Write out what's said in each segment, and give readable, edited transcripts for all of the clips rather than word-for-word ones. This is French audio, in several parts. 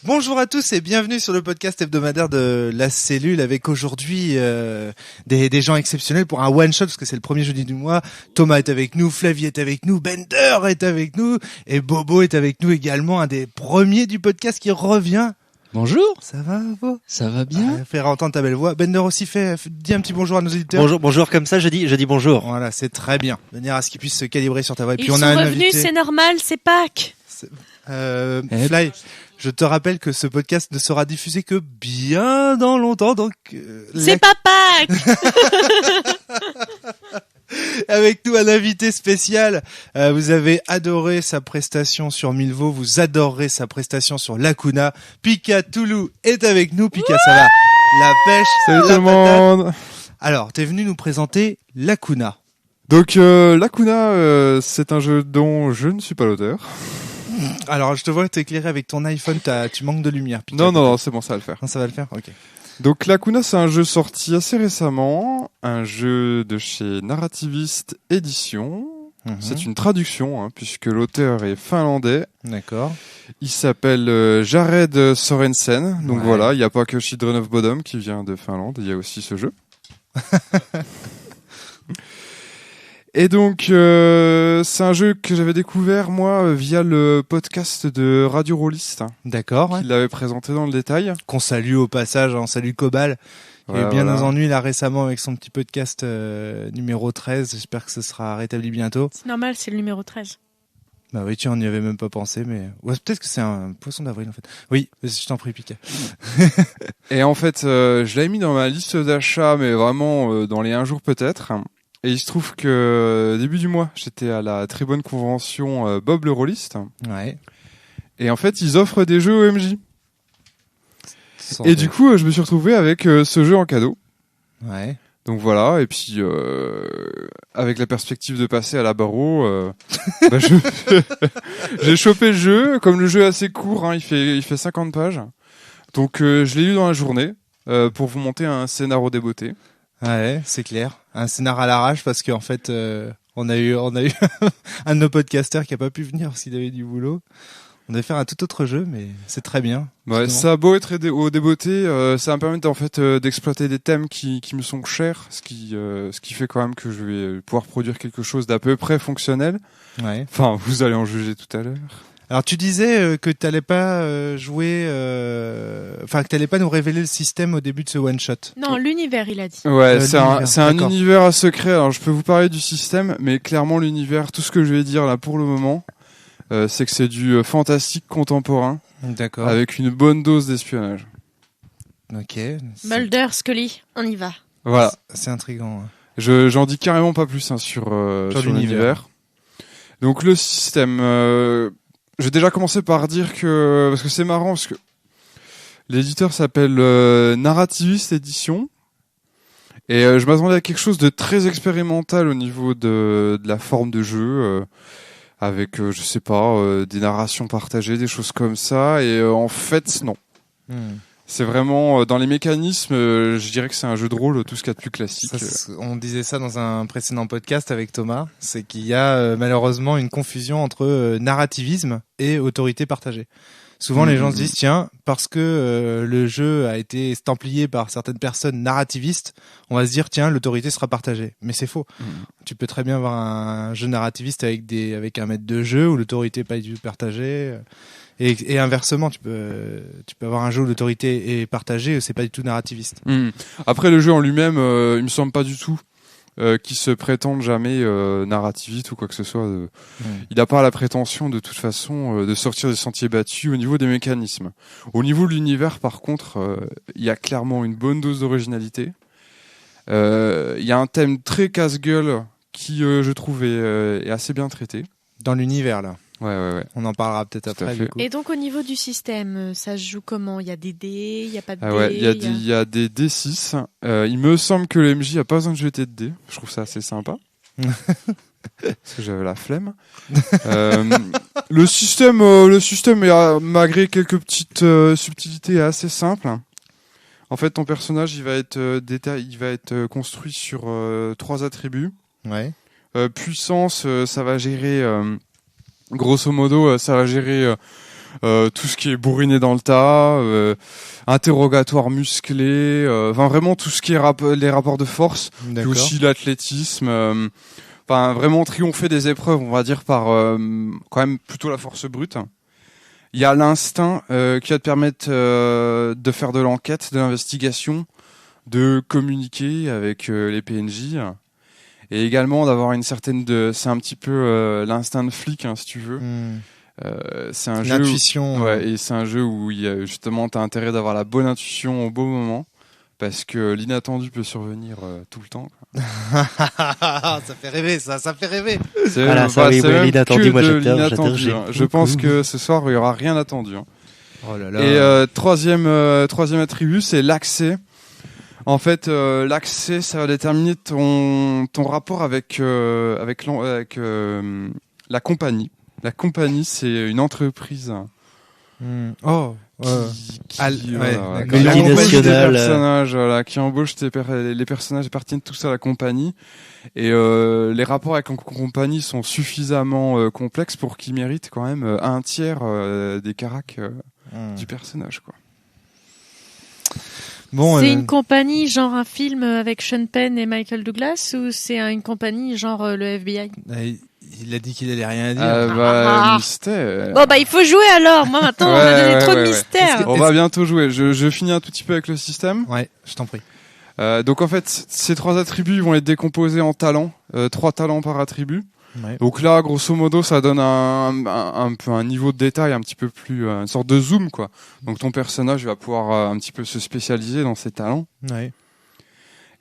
Bonjour à tous et bienvenue sur le podcast hebdomadaire de la cellule avec aujourd'hui des gens exceptionnels pour un one shot parce que c'est le premier jeudi du mois. Thomas est avec nous, Flavie est avec nous, Bender est avec nous et Bobo est avec nous également, un des premiers du podcast qui revient. Bonjour. Ça va, Bobo? Ça va bien. Faire entendre ta belle voix. Bender aussi dis un petit bonjour à nos auditeurs. Bonjour, comme ça je dis bonjour. Voilà, c'est très bien. Venir à ce qu'ils puissent se calibrer sur ta voix. Et puis Ils on sont a un revenus, invité. c'est normal, c'est Pâques. Fly, je te rappelle que ce podcast ne sera diffusé que bien dans longtemps, donc C'est pas Pâques. avec nous un invité spécial. Vous avez adoré sa prestation sur Milvaux, vous adorerez sa prestation sur Lacuna. Pika Toulou est avec nous. Pika, ça va? La pêche, Salut tout la le patate. monde. Alors, t'es venu nous présenter Lacuna. Donc Lacuna, c'est un jeu dont je ne suis pas l'auteur. Alors, je te vois t'éclairer avec ton iPhone, tu manques de lumière. Pika. Non, c'est bon, ça va le faire. Non, ça va le faire? Ok. Donc Lacuna, c'est un jeu sorti assez récemment, un jeu de chez Narrativist Édition. C'est une traduction, hein, puisque l'auteur est finlandais. D'accord. Il s'appelle Jared Sorensen. Donc Ouais. voilà, il n'y a pas que Children of Bodom qui vient de Finlande, il y a aussi ce jeu. Et donc, c'est un jeu que j'avais découvert, moi, via le podcast de Radio Rollist, D'accord. Ouais. qui l'avait présenté dans le détail. Qu'on salue au passage, on salue Cobal. Il y a eu Ouais, bien voilà. nos ennuis là récemment avec son petit podcast numéro 13. J'espère que ce sera rétabli bientôt. C'est normal, c'est le numéro 13. Bah oui, tu n'y avais même pas pensé, mais ouais, peut-être que c'est un poisson d'avril en fait. Oui, je t'en prie, Pika. Et en fait, je l'avais mis dans ma liste d'achat, mais vraiment dans les 1 jour peut-être. Et il se trouve que début du mois, j'étais à la très bonne convention Bob le Rollist. Ouais. Et en fait, ils offrent des jeux OMJ. Et du coup, je me suis retrouvé avec ce jeu en cadeau. Ouais. Donc voilà, et puis avec la perspective de passer à la barreau, bah, j'ai chopé le jeu. Comme le jeu est assez court, hein, il fait 50 pages. Donc je l'ai lu dans la journée pour vous monter un scénario des beautés. Ouais, c'est clair. Un scénar à l'arrache parce qu'en fait, on a eu un de nos podcasters qui a pas pu venir parce qu'il avait du boulot. On devait faire un tout autre jeu, mais c'est très bien. Ouais, Sinon- ça a beau être au débeauté, ça va me permettre en fait d'exploiter des thèmes qui me sont chers, ce qui fait quand même que je vais pouvoir produire quelque chose d'à peu près fonctionnel. Ouais. Enfin, vous allez en juger tout à l'heure. Alors tu disais que t'allais pas jouer, enfin que t'allais pas nous révéler le système au début de ce one shot. Non, l'univers, il a dit. Ouais, c'est un d'accord. univers à secret. Alors je peux vous parler du système, mais clairement l'univers, tout ce que je vais dire là pour le moment, c'est que c'est du fantastique contemporain D'accord. avec une bonne dose d'espionnage. Ok. C'est- Mulder, Scully, on y va. Voilà. C'est intriguant. Ouais. J'en dis carrément pas plus hein, sur l'univers. l'univers. Donc le système, je vais déjà commencer par dire que parce que c'est marrant parce que l'éditeur s'appelle Narrativist Édition et je m'attendais à quelque chose de très expérimental au niveau de la forme de jeu avec je sais pas des narrations partagées, des choses comme ça et en fait non. C'est vraiment dans les mécanismes, je dirais que c'est un jeu de rôle tout ce qu'il y a de plus classique. On disait ça dans un précédent podcast avec Thomas, c'est qu'il y a malheureusement une confusion entre narrativisme et autorité partagée. Souvent les gens se disent tiens, parce que le jeu a été estampillé par certaines personnes narrativistes, on va se dire tiens, l'autorité sera partagée. Mais c'est faux. Tu peux très bien avoir un jeu narrativiste avec un maître de jeu où l'autorité n'est pas du tout partagée. Et inversement, tu peux avoir un jeu où l'autorité est partagée, c'est pas du tout narrativiste. Après le jeu en lui-même, il me semble pas du tout qu'il se prétende jamais narrativiste ou quoi que ce soit. Il n'a pas la prétention de toute façon de sortir des sentiers battus au niveau des mécanismes. Au niveau de l'univers, par contre, il y a clairement une bonne dose d'originalité. Il y a un thème très casse-gueule qui, je trouve, est assez bien traité. Dans l'univers là. Ouais. On en parlera peut-être Tout à après fait. du coup. Et donc, au niveau du système, ça se joue comment? Il y a des dés, il n'y a pas de dés? Ah ouais, il y a des D6. Il me semble que le MJ a pas besoin de jeter de dés. Je trouve ça assez sympa. Parce que j'avais la flemme. Le système est, malgré quelques petites subtilités, est assez simple. En fait, ton personnage, il va être construit sur 3 attributs. Ouais. Puissance, ça va gérer, grosso modo, ça va gérer tout ce qui est bourriné dans le tas, interrogatoire musclé, enfin vraiment tout ce qui est les rapports de force, puis D'accord. aussi l'athlétisme. Enfin vraiment triompher des épreuves, on va dire par quand même plutôt la force brute. Il y a l'instinct qui va te permettre de faire de l'enquête, de l'investigation, de communiquer avec les PNJ. Et également d'avoir une certaine c'est un petit peu l'instinct de flic, hein, si tu veux. C'est un jeu L'intuition. ouais, et c'est un jeu où il y a justement t'as intérêt d'avoir la bonne intuition au bon moment parce que l'inattendu peut survenir tout le temps. Quoi. Ça fait rêver, ça fait rêver. C'est Voilà, ça, oui, c'est même l'inattendu, que moi, de j'adore, l'inattendu, j'adore, hein. j'ai Je pense beaucoup. que ce soir il y aura rien attendu. Hein. Oh là là. Et troisième attribut, c'est l'accès. En fait, l'accès, ça va déterminer ton rapport avec la compagnie. La compagnie, c'est une entreprise Oh. qui ouais, voilà, d'accord. qui embauche des Multinationale. personnages, voilà, qui embauche les personnages appartiennent tous à la compagnie. Et les rapports avec la compagnie sont suffisamment complexes pour qu'ils méritent quand même un tiers des caracs du personnage, quoi. Bon, C'est une compagnie genre un film avec Sean Penn et Michael Douglas ou c'est une compagnie genre le FBI? il a dit qu'il allait rien dire. Ah. Mystère. Bon bah il faut jouer alors. Moi maintenant on Ouais, m'a donné ouais, trop de ouais, ouais. mystère. On va bientôt jouer. Je finis un tout petit peu avec le système. Ouais, je t'en prie. Donc en fait, ces 3 attributs vont être décomposés en talents, 3 talents par attribut. Ouais. Donc là, grosso modo, ça donne un peu un niveau de détail un petit peu plus, une sorte de zoom, quoi. Donc ton personnage va pouvoir un petit peu se spécialiser dans ses talents. Ouais.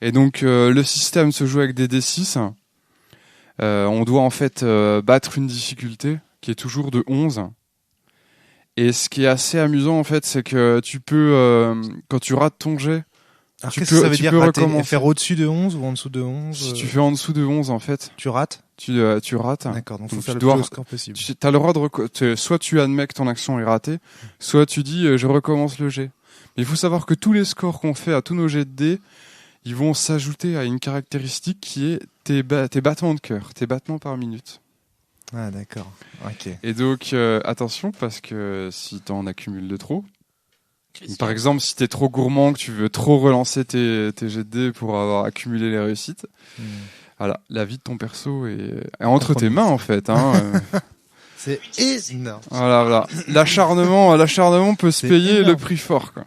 Et donc le système se joue avec des D6. On doit en fait battre une difficulté qui est toujours de 11. Et ce qui est assez amusant en fait, c'est que tu peux, quand tu rates ton jet, Alors Tu qu'est-ce peux- que ça veut tu dire peux rater? recommencer. Faire au-dessus de 11 ou en dessous de 11 si tu fais en dessous de 11 en fait, tu rates? tu rates. D'accord, donc faut Donc, faire tu le dois- plus haut score possible. Tu as le droit de soit tu admets que ton action est ratée, soit tu dis je recommence le jet. Mais il faut savoir que tous les scores qu'on fait à tous nos jets de dés, ils vont s'ajouter à une caractéristique qui est tes battements de cœur, tes battements par minute. Ah d'accord. OK. Et donc attention parce que si t'en accumules de trop, par exemple si t'es trop gourmand, que tu veux trop relancer tes jets de dés pour avoir accumulé les réussites, voilà, la vie de ton perso est entre tes mains en fait. Hein, C'est énorme. voilà. L'acharnement peut se C'est payer énorme. le prix fort, quoi.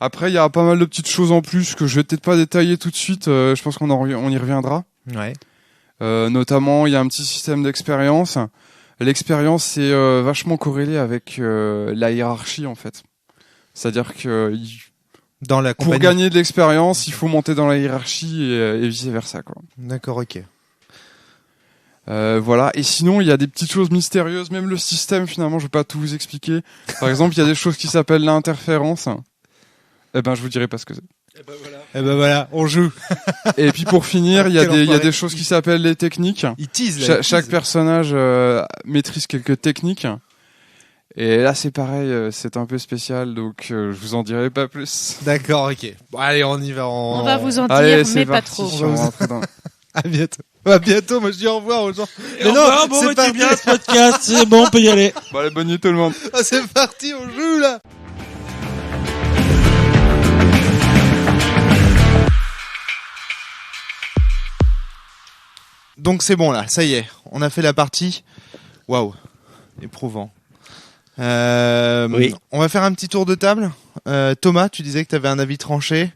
Après, il y a pas mal de petites choses en plus que je vais peut-être pas détailler tout de suite. Je pense on y reviendra. Ouais. Notamment, il y a un petit système d'expérience. L'expérience est vachement corrélée avec la hiérarchie, en fait. C'est-à-dire que Dans la pour compagnie. gagner de l'expérience, il faut monter dans la hiérarchie et vice versa, quoi. D'accord, OK. Voilà. Et sinon, il y a des petites choses mystérieuses. Même le système, finalement, je vais pas tout vous expliquer. Par exemple, il y a des choses qui s'appellent l'interférence. Eh ben, je vous dirai pas ce que c'est. Eh ben voilà, on joue. Et puis pour finir, il y a Quel enfoiré. des choses qui s'appellent les techniques. Il tease là. Chaque personnage maîtrise quelques techniques. Et là, c'est pareil, c'est un peu spécial, donc je vous en dirai pas plus. D'accord, OK. Bon, allez, on y va. On va vous en dire Allez, c'est mais pas parti. trop. On va rentrer dans- À bientôt. À bientôt. Moi, je dis au revoir aux gens. Mais non, bon, c'est c'est parti. bien ce podcast, c'est bon, on peut y aller. Bon, allez, bonne nuit tout le monde. Ah, c'est parti, on joue là. Donc c'est bon là, ça y est, on a fait la partie. Waouh, éprouvant. Oui. On va faire un petit tour de table. Thomas, tu disais que tu avais un avis tranché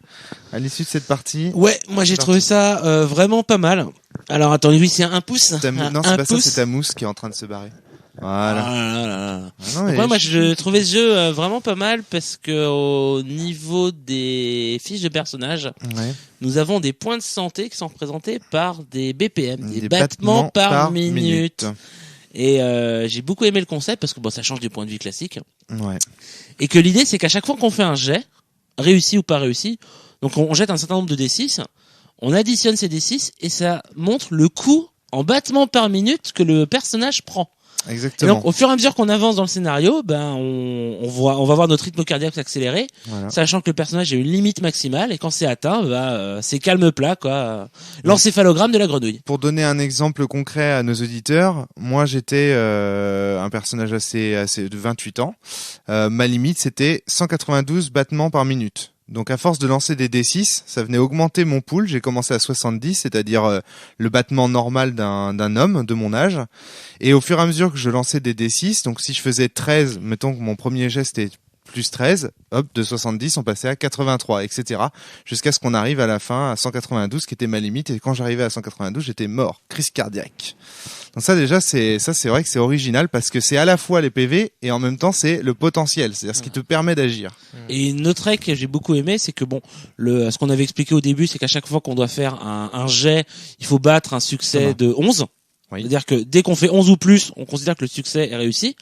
à l'issue de cette partie. Ouais, moi j'ai trouvé ça vraiment pas mal. Alors attends, oui, c'est un pouce. Non, c'est pas ça, c'est ta mousse qui est en train de se barrer. Voilà. Ah là là. Ah non, Donc mais ouais, moi je trouvais ce jeu vraiment pas mal parce que au niveau des fiches de personnages, Ouais. nous avons des points de santé qui sont représentés par des BPM, des Des battements par minute. Et j'ai beaucoup aimé le concept parce que bon, ça change du point de vue classique. Ouais. Et que l'idée c'est qu'à chaque fois qu'on fait un jet, réussi ou pas réussi, donc on jette un certain nombre de D6, on additionne ces D6 et ça montre le coût en battements par minute que le personnage prend. Et Exactement. donc, au fur et à mesure qu'on avance dans le scénario, ben, on va voir notre rythme cardiaque s'accélérer, Voilà. sachant que le personnage a une limite maximale, et quand c'est atteint, c'est calme plat, quoi. L'encéphalogramme de la grenouille. Pour donner un exemple concret à nos auditeurs, moi j'étais un personnage assez de 28 ans. Ma limite c'était 192 battements par minute. Donc à force de lancer des D6, ça venait augmenter mon pool. J'ai commencé à 70, c'est-à-dire le battement normal d'un homme de mon âge. Et au fur et à mesure que je lançais des D6, donc si je faisais 13, mettons que mon premier geste était plus 13, hop, de 70, on passait à 83, etc. Jusqu'à ce qu'on arrive à la fin à 192, qui était ma limite. Et quand j'arrivais à 192, j'étais mort, crise cardiaque. Donc ça déjà, c'est vrai que c'est original parce que c'est à la fois les PV et en même temps c'est le potentiel, c'est-à-dire ce qui te permet d'agir. Et une autre règle que j'ai beaucoup aimé, c'est que bon, ce qu'on avait expliqué au début, c'est qu'à chaque fois qu'on doit faire un jet, il faut battre un succès de 11. Oui. C'est-à-dire que dès qu'on fait 11 ou plus, on considère que le succès est réussi.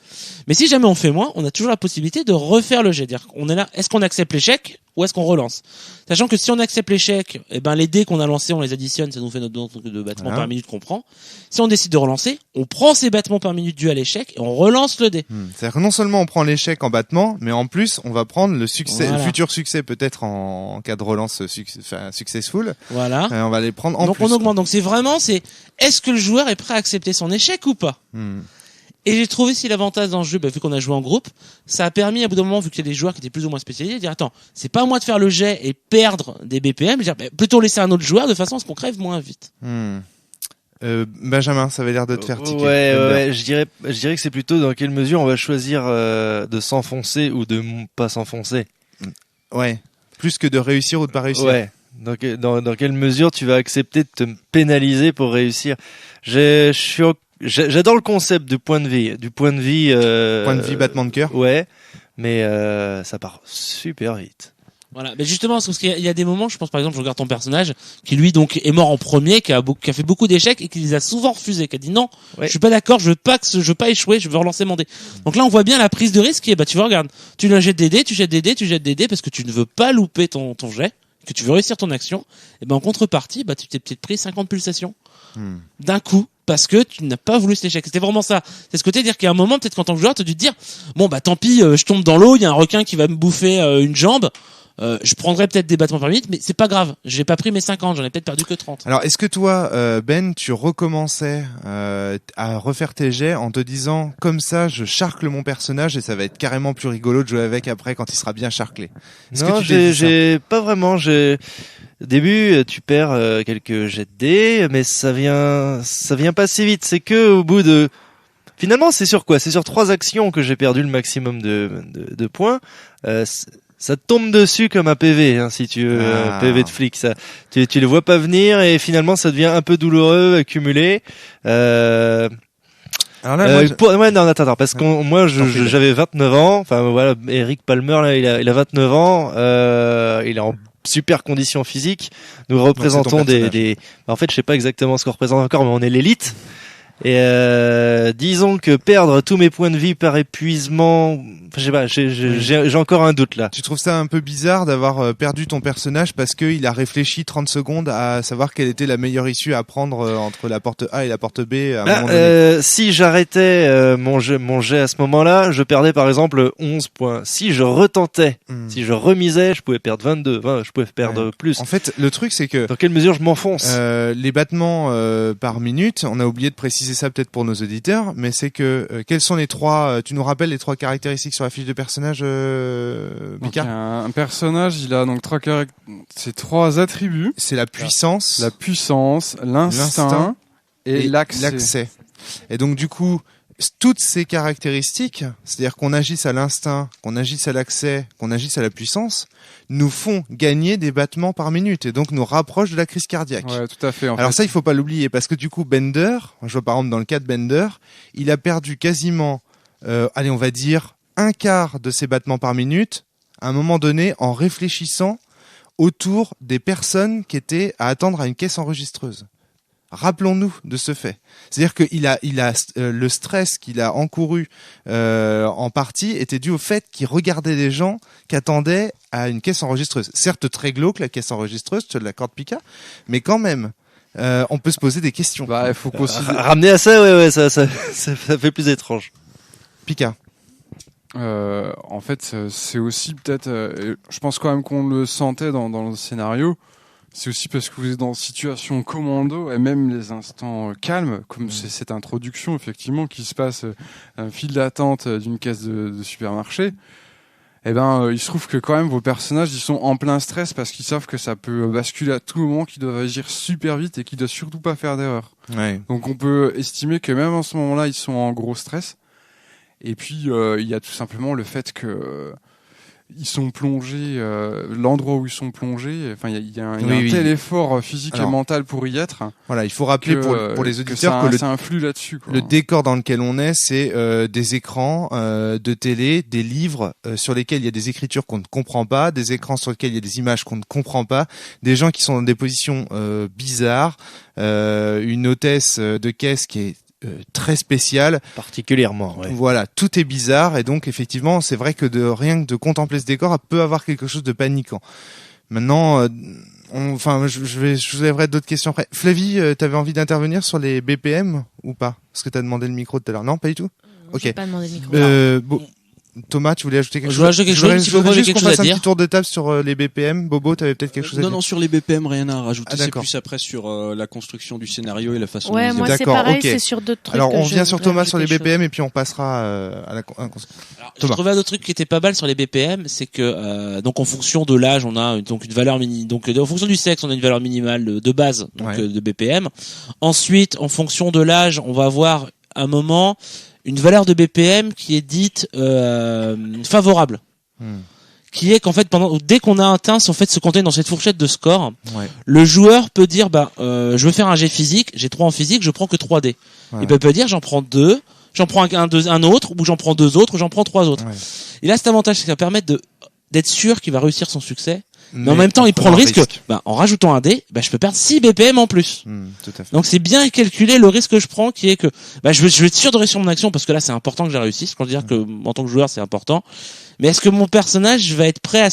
Mais si jamais on fait moins, on a toujours la possibilité de refaire le jet. C'est-à-dire qu'on est là, est-ce qu'on accepte l'échec ou est-ce qu'on relance? Sachant que si on accepte l'échec, eh ben les dés qu'on a lancés, on les additionne, ça nous fait notre nombre de battements par minute qu'on prend. Si on décide de relancer, on prend ces battements par minute dus à l'échec et on relance le dé. C'est-à-dire que non seulement on prend l'échec en battement, mais en plus on va prendre le succès, Voilà. le futur succès peut-être en cas de relance successful. Voilà. On va les prendre en Donc plus. on augmente. Donc est-ce que le joueur est prêt à accepter son échec ou pas? Et j'ai trouvé si l'avantage dans le jeu, vu qu'on a joué en groupe, ça a permis à bout d'un moment, vu qu'il y a des joueurs qui étaient plus ou moins spécialisés, de dire attends, c'est pas à moi de faire le jet et perdre des BPM, plutôt laisser un autre joueur de façon à ce qu'on crève moins vite. Benjamin, ça avait l'air de te faire tiquer. Ouais, je dirais que c'est plutôt dans quelle mesure on va choisir de s'enfoncer ou de pas s'enfoncer. Ouais. Plus que de réussir ou de pas réussir. Ouais. Dans quelle mesure tu vas accepter de te pénaliser pour réussir. J'adore le concept du point de vie. Point de vie, battement de cœur. Ouais, mais ça part super vite. Voilà, mais justement, parce qu'il y a des moments, je pense par exemple, je regarde ton personnage, qui lui donc est mort en premier, qui a fait beaucoup d'échecs et qui les a souvent refusés, qui a dit non, je suis pas d'accord, je veux pas échouer, je veux relancer mon dé. Donc là, on voit bien la prise de risque, et tu vois, regarde, tu lui jettes des dés, tu jettes des dés parce que tu ne veux pas louper ton jet, que tu veux réussir ton action, et en contrepartie, tu t'es peut-être pris 50 pulsations d'un coup. Parce que tu n'as pas voulu cet échec. C'était vraiment ça. C'est ce côté, dire qu'il y a un moment, peut-être qu'en tant que joueur, tu as dû te dire, bon, tant pis, je tombe dans l'eau, il y a un requin qui va me bouffer une jambe, je prendrais peut-être des battements par minute, mais c'est pas grave. J'ai pas pris mes 50, j'en ai peut-être perdu que 30. Alors, est-ce que toi, Ben, tu recommençais à refaire tes jets en te disant, comme ça, je charcle mon personnage et ça va être carrément plus rigolo de jouer avec après quand il sera bien charclé? Non, j'ai pas vraiment. Au début, tu perds quelques jets de dés, mais ça vient pas si vite. C'est que au bout de, finalement, c'est sur quoi? C'est sur 3 actions que j'ai perdu le maximum de points. Ça te tombe dessus comme un PV, hein, si tu veux, un PV de flic. Ça, tu les vois pas venir et finalement ça devient un peu douloureux, accumulé. Alors là, attends, parce que moi, j'avais 29 ans. Enfin voilà, Eric Palmer là, il a 29 ans. Il est en super conditions physiques. Nous représentons en fait, je sais pas exactement ce qu'on représente encore, mais on est l'élite. Et disons que perdre tous mes points de vie par épuisement, je sais pas, j'ai encore un doute là. Tu trouves ça un peu bizarre d'avoir perdu ton personnage parce qu'il a réfléchi 30 secondes à savoir quelle était la meilleure issue à prendre entre la porte A et la porte B à un moment donné. Si j'arrêtais mon jet à ce moment-là, je perdais par exemple 11 points. Si je retentais, si je remisais, je pouvais perdre 22, 20, je pouvais perdre plus. En fait, le truc c'est que dans quelle mesure je m'enfonce les battements par minute, on a oublié de préciser ça peut-être pour nos auditeurs, mais c'est que quels sont les trois, tu nous rappelles les 3 caractéristiques sur la fiche de personnage, Mika? Un personnage, il a donc 3 attributs. C'est la puissance, l'instinct et l'accès. Et donc du coup, toutes ces caractéristiques, c'est-à-dire qu'on agisse à l'instinct, qu'on agisse à l'accès, qu'on agisse à la puissance, nous font gagner des battements par minute et donc nous rapprochent de la crise cardiaque. Ouais, tout à fait. Alors ça, il faut pas l'oublier parce que du coup, Bender, je vois par exemple dans le cas de Bender, il a perdu quasiment, on va dire, un quart de ses battements par minute à un moment donné en réfléchissant autour des personnes qui étaient à attendre à une caisse enregistreuse. Rappelons-nous de ce fait. C'est-à-dire qu'il a le stress qu'il a encouru en partie était dû au fait qu'il regardait des gens qui attendaient à une caisse enregistreuse. Certes très glauque la caisse enregistreuse, je te l'accorde Pika, mais quand même. on peut se poser des questions. Bah, il faut considérer. Ramener à ça, ouais, ça fait plus étrange. Pika. En fait, c'est aussi peut-être. Je pense quand même qu'on le sentait dans le scénario. C'est aussi parce que vous êtes dans une situation commando et même les instants calmes, comme c'est cette introduction effectivement qui se passe un fil d'attente d'une caisse de supermarché. Eh ben, il se trouve que quand même vos personnages ils sont en plein stress parce qu'ils savent que ça peut basculer à tout moment, qu'ils doivent agir super vite et qu'ils doivent surtout pas faire d'erreur. Ouais. Donc on peut estimer que même en ce moment-là ils sont en gros stress. Et puis il y a tout simplement le fait que ils sont plongés, l'endroit où ils sont plongés. Enfin, il y a un tel effort physique et mental pour y être. Voilà, il faut rappeler pour les auditeurs que ça influe là-dessus. Quoi. Le décor dans lequel on est, c'est des écrans de télé, des livres sur lesquels il y a des écritures qu'on ne comprend pas, des écrans sur lesquels il y a des images qu'on ne comprend pas, des gens qui sont dans des positions bizarres, une hôtesse de caisse qui est très spécial, particulièrement. Ouais. Voilà, tout est bizarre et donc effectivement, c'est vrai que rien que de contempler ce décor peut avoir quelque chose de paniquant. Maintenant, je vous lèverai d'autres questions après. Flavie, t'avais envie d'intervenir sur les BPM ou pas? Parce que t'as demandé le micro tout à l'heure. Non, pas du tout. Ok. J'ai pas demandé le micro. Thomas, tu voulais ajouter quelque chose? Je voulais ajouter quelque chose. Je voudrais juste qu'on fasse un petit tour de table sur les BPM. Bobo, t'avais peut-être quelque chose à dire? Non, sur les BPM, rien à rajouter. C'est plus après sur la construction du scénario et la façon ouais, dont moi c'est pareil, c'est sur d'autres trucs. Alors on revient sur Thomas sur les BPM et puis on passera à la j'ai trouvé un autre truc qui était pas mal sur les BPM, c'est que donc en fonction de l'âge, on a donc une valeur en fonction du sexe, on a une valeur minimale de base de BPM. Ensuite, en fonction de l'âge, on va avoir un moment une valeur de BPM qui est dite favorable. Qui est qu'en fait dès qu'on a atteint ce contenu dans cette fourchette de score, le joueur peut dire je veux faire un jet physique, j'ai 3 en physique, je prends que 3D. Et il peut dire j'en prends 2, j'en prends un autre, ou j'en prends 2 autres, ou j'en prends 3 autres. Et là cet avantage c'est que ça permet d'être sûr qu'il va réussir son succès. Mais en même temps, il prend le risque. En rajoutant un dé, je peux perdre 6 BPM en plus. Tout à fait. Donc c'est bien calculé le risque que je prends, qui est que je vais être sûr de réussir mon action parce que là c'est important que je réussisse. Quand je veux dire que en tant que joueur c'est important. Mais est-ce que mon personnage va être prêt à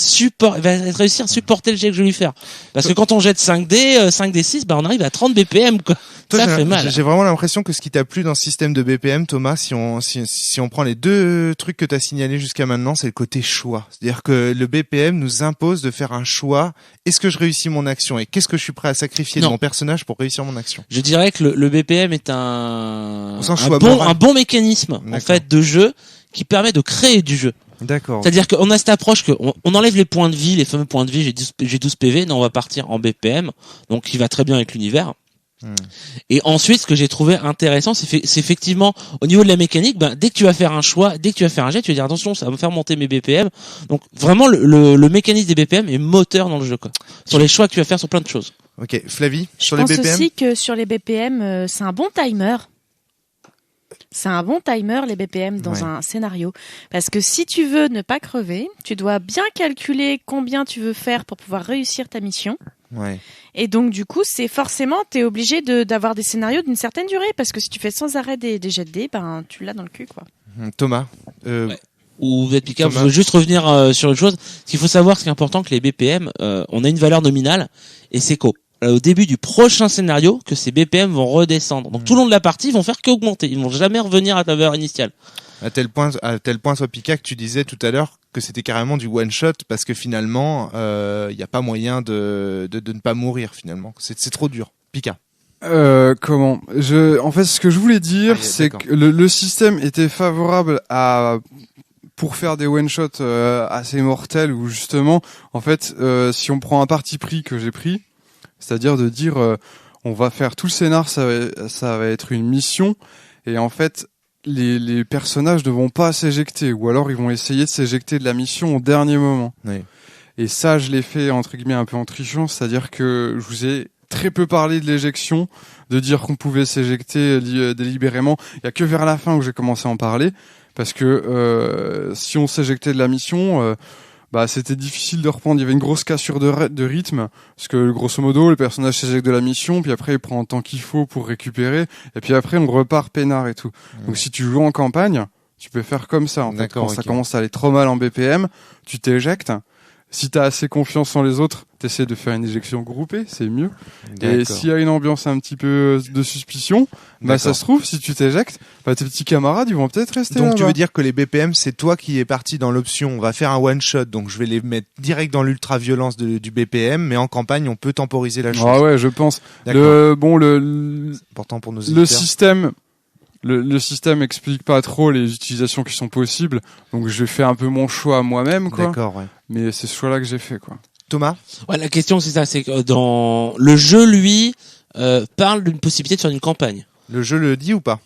réussir à supporter le jet que je vais lui faire? Parce que quand on jette 5D, 5D6, on arrive à 30 BPM quoi. Toi, ça fait mal. J'ai vraiment l'impression que ce qui t'a plu dans ce système de BPM, Thomas, si on prend les deux trucs que t'as signalés jusqu'à maintenant, c'est le côté choix. C'est-à-dire que le BPM nous impose de faire un choix. Est-ce que je réussis mon action et qu'est-ce que je suis prêt à sacrifier de mon personnage pour réussir mon action? Je dirais que le BPM est un bon mécanisme en fait de jeu qui permet de créer du jeu. D'accord. C'est-à-dire qu'on a cette approche on enlève les points de vie, les fameux points de vie, j'ai 12 PV, non, on va partir en BPM, donc qui va très bien avec l'univers. Et ensuite, ce que j'ai trouvé intéressant, c'est effectivement, au niveau de la mécanique, dès que tu vas faire un choix, dès que tu vas faire un jet, tu vas dire attention, ça va me faire monter mes BPM. Donc, vraiment, le mécanisme des BPM est moteur dans le jeu, quoi. Sur les choix que tu vas faire sur plein de choses. Ok. Flavie, sur les BPM? Je pense aussi que sur les BPM, c'est un bon timer. C'est un bon timer, les BPM, dans un scénario. Parce que si tu veux ne pas crever, tu dois bien calculer combien tu veux faire pour pouvoir réussir ta mission. Ouais. Et donc, du coup, c'est forcément, t'es obligé d'avoir des scénarios d'une certaine durée. Parce que si tu fais sans arrêt des jets de dés, tu l'as dans le cul, quoi. Thomas. Ou vous êtes piqué, je veux juste revenir sur une chose. Ce qu'il faut savoir, ce qui est important, que les BPM, on a une valeur nominale. Et c'est au début du prochain scénario que ces BPM vont redescendre. Donc tout le long de la partie, ils vont faire qu'augmenter. Ils vont jamais revenir à la valeur initiale. À tel point, soit Pika, que tu disais tout à l'heure que c'était carrément du one shot parce que finalement, il y a pas moyen de ne pas mourir finalement. C'est trop dur. Pika. En fait, ce que je voulais dire, c'est que le système était favorable pour faire des one shots assez mortels où justement, en fait, si on prend un parti pris que j'ai pris, c'est-à-dire de dire on va faire tout le scénar, ça va être une mission et en fait les personnages ne vont pas s'éjecter ou alors ils vont essayer de s'éjecter de la mission au dernier moment. Oui. Et ça je l'ai fait entre guillemets un peu en trichant, c'est-à-dire que je vous ai très peu parlé de l'éjection, de dire qu'on pouvait s'éjecter délibérément. Il y a que vers la fin où j'ai commencé à en parler parce que si on s'éjectait de la mission c'était difficile de reprendre. Il y avait une grosse cassure de rythme, parce que grosso modo, le personnage s'éjecte de la mission, puis après il prend le temps qu'il faut pour récupérer, et puis après on repart peinard et tout. Donc si tu joues en campagne, tu peux faire comme ça. En fait. Quand ça commence à aller trop mal en BPM, tu t'éjectes. Si t'as assez confiance en les autres, t'essaies de faire une éjection groupée, c'est mieux. D'accord. Et s'il y a une ambiance un petit peu de suspicion, bah ça se trouve, si tu t'éjectes, bah tes petits camarades, ils vont peut-être rester Donc là-bas. tu veux dire que les BPM, c'est toi qui es parti dans l'option, on va faire un one shot, donc je vais les mettre direct dans l'ultra-violence du BPM, mais en campagne, on peut temporiser la chose. Ah ouais, je pense. D'accord. C'est important pour nos le éditeurs. système. Le système explique pas trop les utilisations qui sont possibles, donc je fais un peu mon choix moi-même, quoi. D'accord, ouais. Mais c'est ce choix-là que j'ai fait, quoi. Thomas? Ouais, la question c'est ça, c'est que dans le jeu, lui, parle d'une possibilité de faire une campagne. Le jeu le dit ou pas?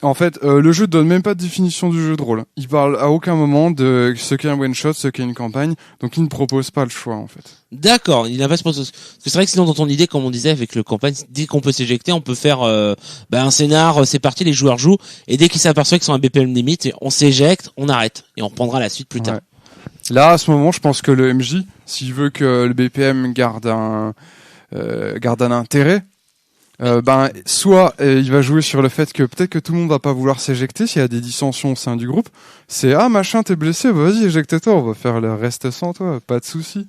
En fait, le jeu donne même pas de définition du jeu de rôle. Il parle à aucun moment de ce qu'est un one shot, ce qu'est une campagne, donc il ne propose pas le choix, en fait. D'accord, il n'a pas ce parce que c'est vrai que sinon dans ton idée, comme on disait avec le campagne, dès qu'on peut s'éjecter, on peut faire un scénar, c'est parti, les joueurs jouent, et dès qu'ils s'aperçoivent qu'ils sont à BPM limite, on s'éjecte, on arrête, et on reprendra la suite plus tard. Ouais. Là, à ce moment, je pense que le MJ, s'il veut que le BPM garde un intérêt, soit il va jouer sur le fait que peut-être que tout le monde va pas vouloir s'éjecter s'il y a des dissensions au sein du groupe. C'est machin, t'es blessé, vas-y éjecte-toi, on va faire le reste sans toi, pas de souci.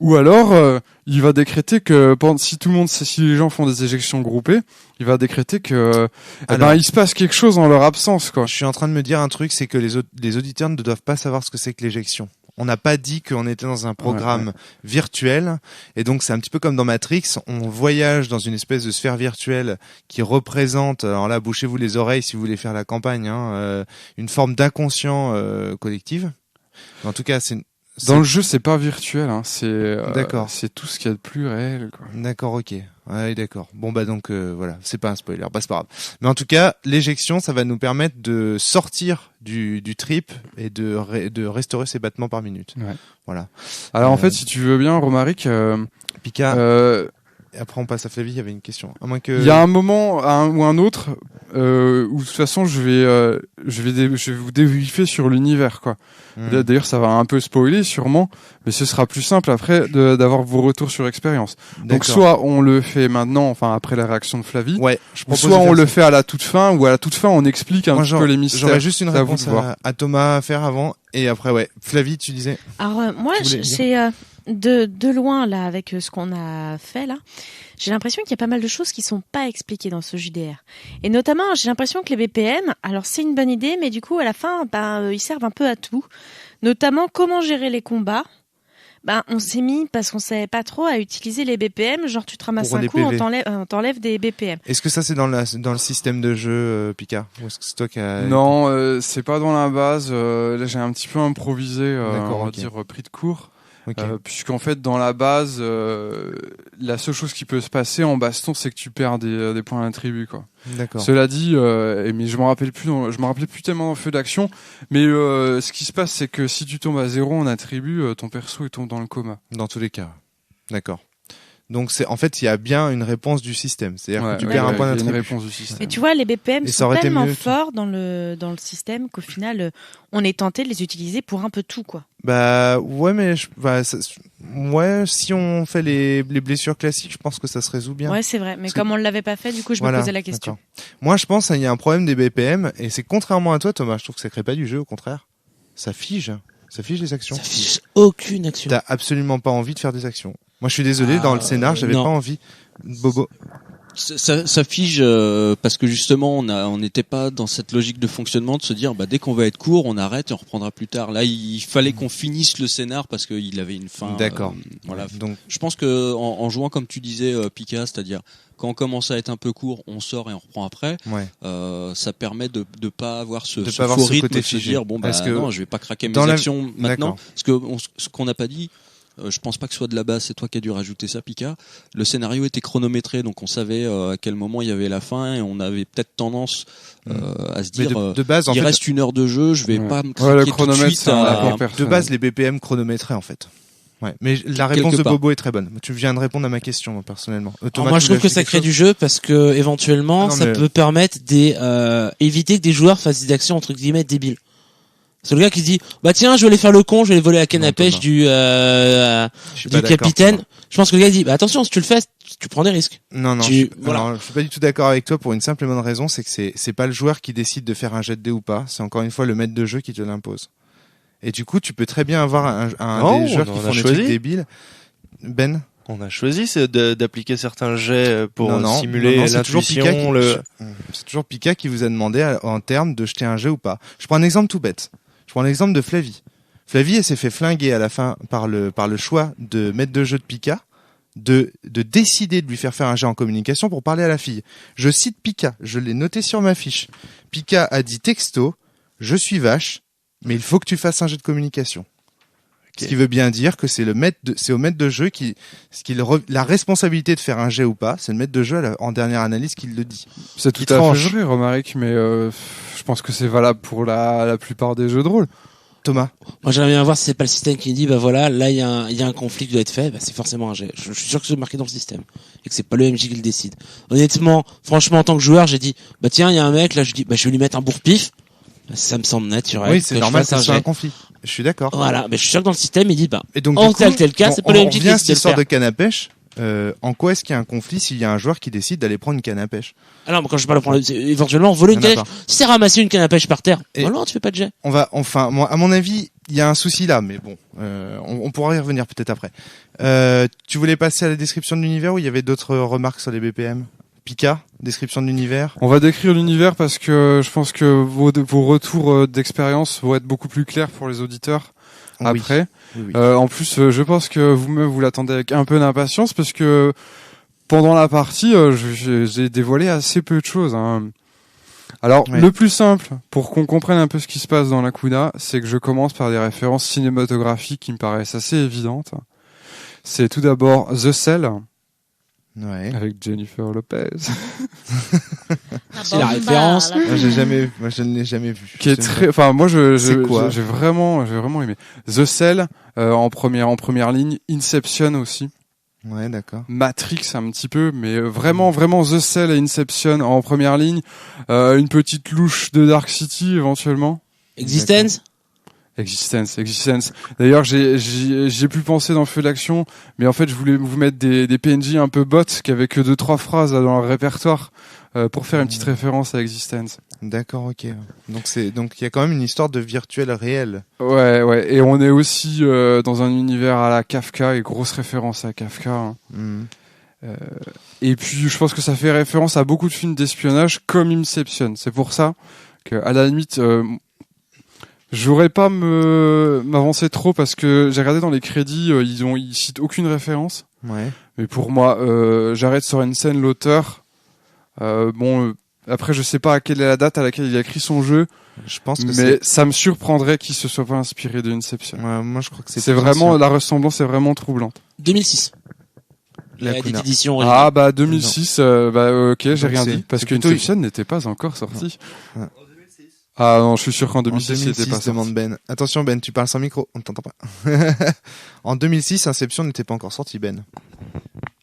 Ou alors il va décréter que si les gens font des éjections groupées, il va décréter que il se passe quelque chose en leur absence, quoi. Je suis en train de me dire un truc, c'est que les auditeurs ne doivent pas savoir ce que c'est que l'éjection. On n'a pas dit qu'on était dans un programme virtuel, et donc c'est un petit peu comme dans Matrix, on voyage dans une espèce de sphère virtuelle qui représente, alors là bouchez-vous les oreilles si vous voulez faire la campagne, une forme d'inconscient collectif. En tout cas, dans le jeu, c'est pas virtuel, hein, D'accord. C'est tout ce qu'il y a de plus réel, quoi. D'accord, ok. Ouais, d'accord. Bon donc voilà, c'est pas un spoiler, c'est pas grave. Mais en tout cas, l'éjection, ça va nous permettre de sortir du trip et de restaurer ses battements par minute. Ouais. Voilà. Alors en fait, si tu veux bien, Romaric, Pika. Et après on passe à Flavie, il y avait une question. À moins que... Il y a un moment ou un autre où de toute façon je vais vous débriefer sur l'univers, quoi. D'ailleurs ça va un peu spoiler sûrement, mais ce sera plus simple après d'avoir vos retours sur expérience. Donc soit on le fait maintenant, enfin après la réaction de Flavie, soit on le fait à la toute fin, ou à la toute fin on explique un petit peu les mystères. J'aurais juste une réponse à Thomas à faire avant, et après Flavie, tu disais. Alors moi c'est de loin là avec ce qu'on a fait là, j'ai l'impression qu'il y a pas mal de choses qui sont pas expliquées dans ce JDR. Et notamment, j'ai l'impression que les BPM, alors c'est une bonne idée, mais du coup à la fin, ils servent un peu à tout. Notamment comment gérer les combats. On s'est mis parce qu'on savait pas trop à utiliser les BPM, genre tu te ramasses un coup, on t'enlève des BPM. Est-ce que ça c'est dans le système de jeu, Pika, ou est-ce que c'est toi qui as... Non, c'est pas dans la base. Là, j'ai un petit peu improvisé, on va dire pris de court. Okay. Puisqu'en fait dans la base la seule chose qui peut se passer en baston c'est que tu perds des points d'attribut, quoi. D'accord. Cela dit mais je me rappelais plus tellement dans le feu d'action, mais ce qui se passe c'est que si tu tombes à 0 en attribut, ton perso il tombe dans le coma dans tous les cas. D'accord. Donc en fait il y a bien une réponse du système, c'est-à-dire que tu perds un point d'attribut. Et tu vois, les BPM sont tellement forts dans le système qu'au final on est tenté de les utiliser pour un peu tout, quoi. Ouais, mais si on fait les blessures classiques, je pense que ça se résout bien. Ouais, c'est vrai, mais comme on l'avait pas fait, du coup je me posais la question. D'accord. Moi je pense qu'il y a un problème des BPM, et c'est contrairement à toi Thomas, je trouve que ça crée pas du jeu, au contraire. Ça fige les actions. Ça fige aucune action. T'as absolument pas envie de faire des actions. Moi je suis désolé, dans le scénar j'avais pas envie. Bobo. Ça fige parce que justement on n'était pas dans cette logique de fonctionnement de se dire dès qu'on va être court on arrête et on reprendra plus tard. Là il fallait qu'on finisse le scénar parce qu'il avait une fin. D'accord. Voilà. Donc je pense que en jouant comme tu disais Pika, c'est-à-dire quand on commence à être un peu court, on sort et on reprend après. Ouais. Ça permet de pas avoir ce faux rythme de se dire non, je vais pas craquer mes actions maintenant. Parce que ce qu'on n'a pas dit. Je pense pas que ce soit de la base, c'est toi qui as dû rajouter ça, Pika. Le scénario était chronométré, donc on savait à quel moment il y avait la fin, et on avait peut-être tendance à se dire de base, il reste 1 heure de jeu, je vais pas me craquer le chronomètre, tout de suite. De base, les BPM chronométraient en fait. Ouais, mais la réponse de Bobo est très bonne. Tu viens de répondre à ma question, moi, personnellement. Thomas, moi, je trouve que ça crée du jeu parce que éventuellement, ça peut permettre éviter que des joueurs fassent des actions entre guillemets débiles. C'est le gars qui se dit tiens, je vais aller faire le con, je vais aller voler la canne à pêche du capitaine. Je pense que le gars dit attention, si tu le fais, tu prends des risques. Non, je suis pas du tout d'accord avec toi pour une simple et bonne raison, c'est que c'est pas le joueur qui décide de faire un jet de dés ou pas, c'est encore une fois le maître de jeu qui te l'impose. Et du coup, tu peux très bien avoir un des joueurs qui font des trucs débiles. Ben, on a choisi d'appliquer certains jets pour simuler l'intuition. C'est toujours Pika qui vous a demandé en termes de jeter un jet ou pas. Je prends un exemple tout bête. Je prends l'exemple de Flavie. Flavie, elle s'est fait flinguer à la fin par le choix de maître de jeu de Pika, de décider de lui faire un jet en communication pour parler à la fille. Je cite Pika, je l'ai noté sur ma fiche. Pika a dit texto, je suis vache, mais il faut que tu fasses un jet de communication. Okay. Ce qui veut bien dire que c'est au maître de jeu la responsabilité de faire un jet ou pas, c'est le maître de jeu en dernière analyse qui le dit. C'est tout à fait vrai, Romaric, mais je pense que c'est valable pour la plupart des jeux de rôle. Thomas. Moi, j'aimerais bien voir si c'est pas le système qui dit, bah voilà, là, il y a un conflit qui doit être fait, bah c'est forcément un jet. Je suis sûr que c'est marqué dans le système. Et que c'est pas le MJ qui le décide. Honnêtement, franchement, en tant que joueur, j'ai dit, bah tiens, il y a un mec, là, je dis, bah je vais lui mettre un bourre-pif. Ça me semble naturel. Oui, c'est normal que ça soit un conflit. Je suis d'accord. Voilà, mais je suis sûr que dans le système, il dit, bah, et donc, en tel cas, c'est pas le MJ qui décide de le faire. On revient à cette histoire de canne à pêche. En quoi est-ce qu'il y a un conflit s'il y a un joueur qui décide d'aller prendre une canne à pêche? Alors, quand je parle de prendre, c'est éventuellement voler une canne à pêche. Si c'est ramasser une canne à pêche par terre, non, tu fais pas de jet. Moi, à mon avis, il y a un souci là, mais bon, on pourra y revenir peut-être après. Tu voulais passer à la description de l'univers ou il y avait d'autres remarques sur les BPM? Pika, description de l'univers. On va décrire l'univers parce que je pense que vos retours d'expérience vont être beaucoup plus clairs pour les auditeurs après. Oui. En plus, je pense que vous-même vous l'attendez avec un peu d'impatience parce que pendant la partie, j'ai dévoilé assez peu de choses. Hein. Alors, le plus simple pour qu'on comprenne un peu ce qui se passe dans la Kuna, c'est que je commence par des références cinématographiques qui me paraissent assez évidentes. C'est tout d'abord The Cell. Ouais. Avec Jennifer Lopez. C'est la référence. Moi, je ne l'ai jamais vu. Qui est très, enfin, moi, j'ai vraiment aimé. The Cell, en première ligne. Inception aussi. Ouais, d'accord. Matrix un petit peu, mais vraiment The Cell et Inception en première ligne. Une petite louche de Dark City éventuellement. Existence. Existence. D'ailleurs, j'ai pu penser dans Feu d'action, mais en fait, je voulais vous mettre des PNJ un peu bots qui avaient que 2-3 phrases là, dans leur répertoire pour faire une petite référence à Existence. D'accord, ok. Donc il y a quand même une histoire de virtuel réel. Ouais. Et on est aussi dans un univers à la Kafka et grosse référence à Kafka. Hein. Et puis, je pense que ça fait référence à beaucoup de films d'espionnage comme Inception. C'est pour ça que, à la limite. J'aurais pas m'avancer trop parce que j'ai regardé dans les crédits, ils citent aucune référence. Ouais. Mais pour moi, Jared Sorensen, l'auteur, après je sais pas à quelle est la date à laquelle il a écrit son jeu. Je pense que mais ça me surprendrait qu'il se soit pas inspiré de Inception. Ouais, moi je crois que c'est vraiment la ressemblance est vraiment troublante. 2006. La édition. Ah bah 2006, ok, j'ai donc rien dit parce que Inception n'était pas encore sorti. Ouais. Ah non, je suis sûr qu'en 2006, c'était pas demande Ben. Attention Ben, tu parles sans micro, on ne t'entend pas. En 2006, Inception n'était pas encore sorti, Ben.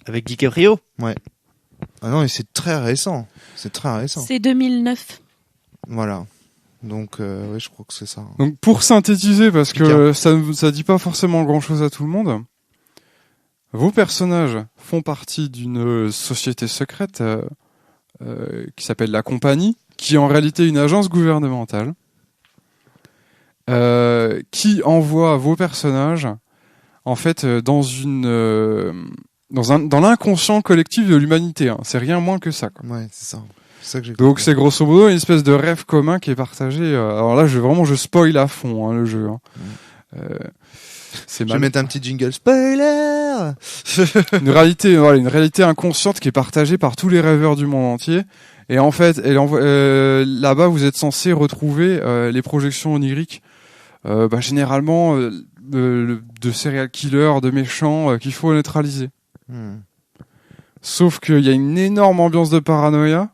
Avec DiCaprio? Ouais. Ah non, mais c'est très récent. C'est 2009. Voilà. Donc, ouais, je crois que c'est ça. Donc, pour synthétiser, parce que ça dit pas forcément grand chose à tout le monde, vos personnages font partie d'une société secrète qui s'appelle la Compagnie, qui est en réalité une agence gouvernementale, qui envoie vos personnages en fait dans l'inconscient collectif de l'humanité. Hein. C'est rien moins que ça. Quoi. Ouais, c'est ça. C'est ça que j'ai Donc c'est grosso modo une espèce de rêve commun qui est partagé. Alors là, je spoil à fond le jeu. Hein. Je vais mettre un petit jingle spoiler. Une réalité inconsciente qui est partagée par tous les rêveurs du monde entier. Et en fait, là-bas, vous êtes censé retrouver les projections oniriques, généralement de serial killers, de méchants qu'il faut neutraliser. Sauf qu'il y a une énorme ambiance de paranoïa.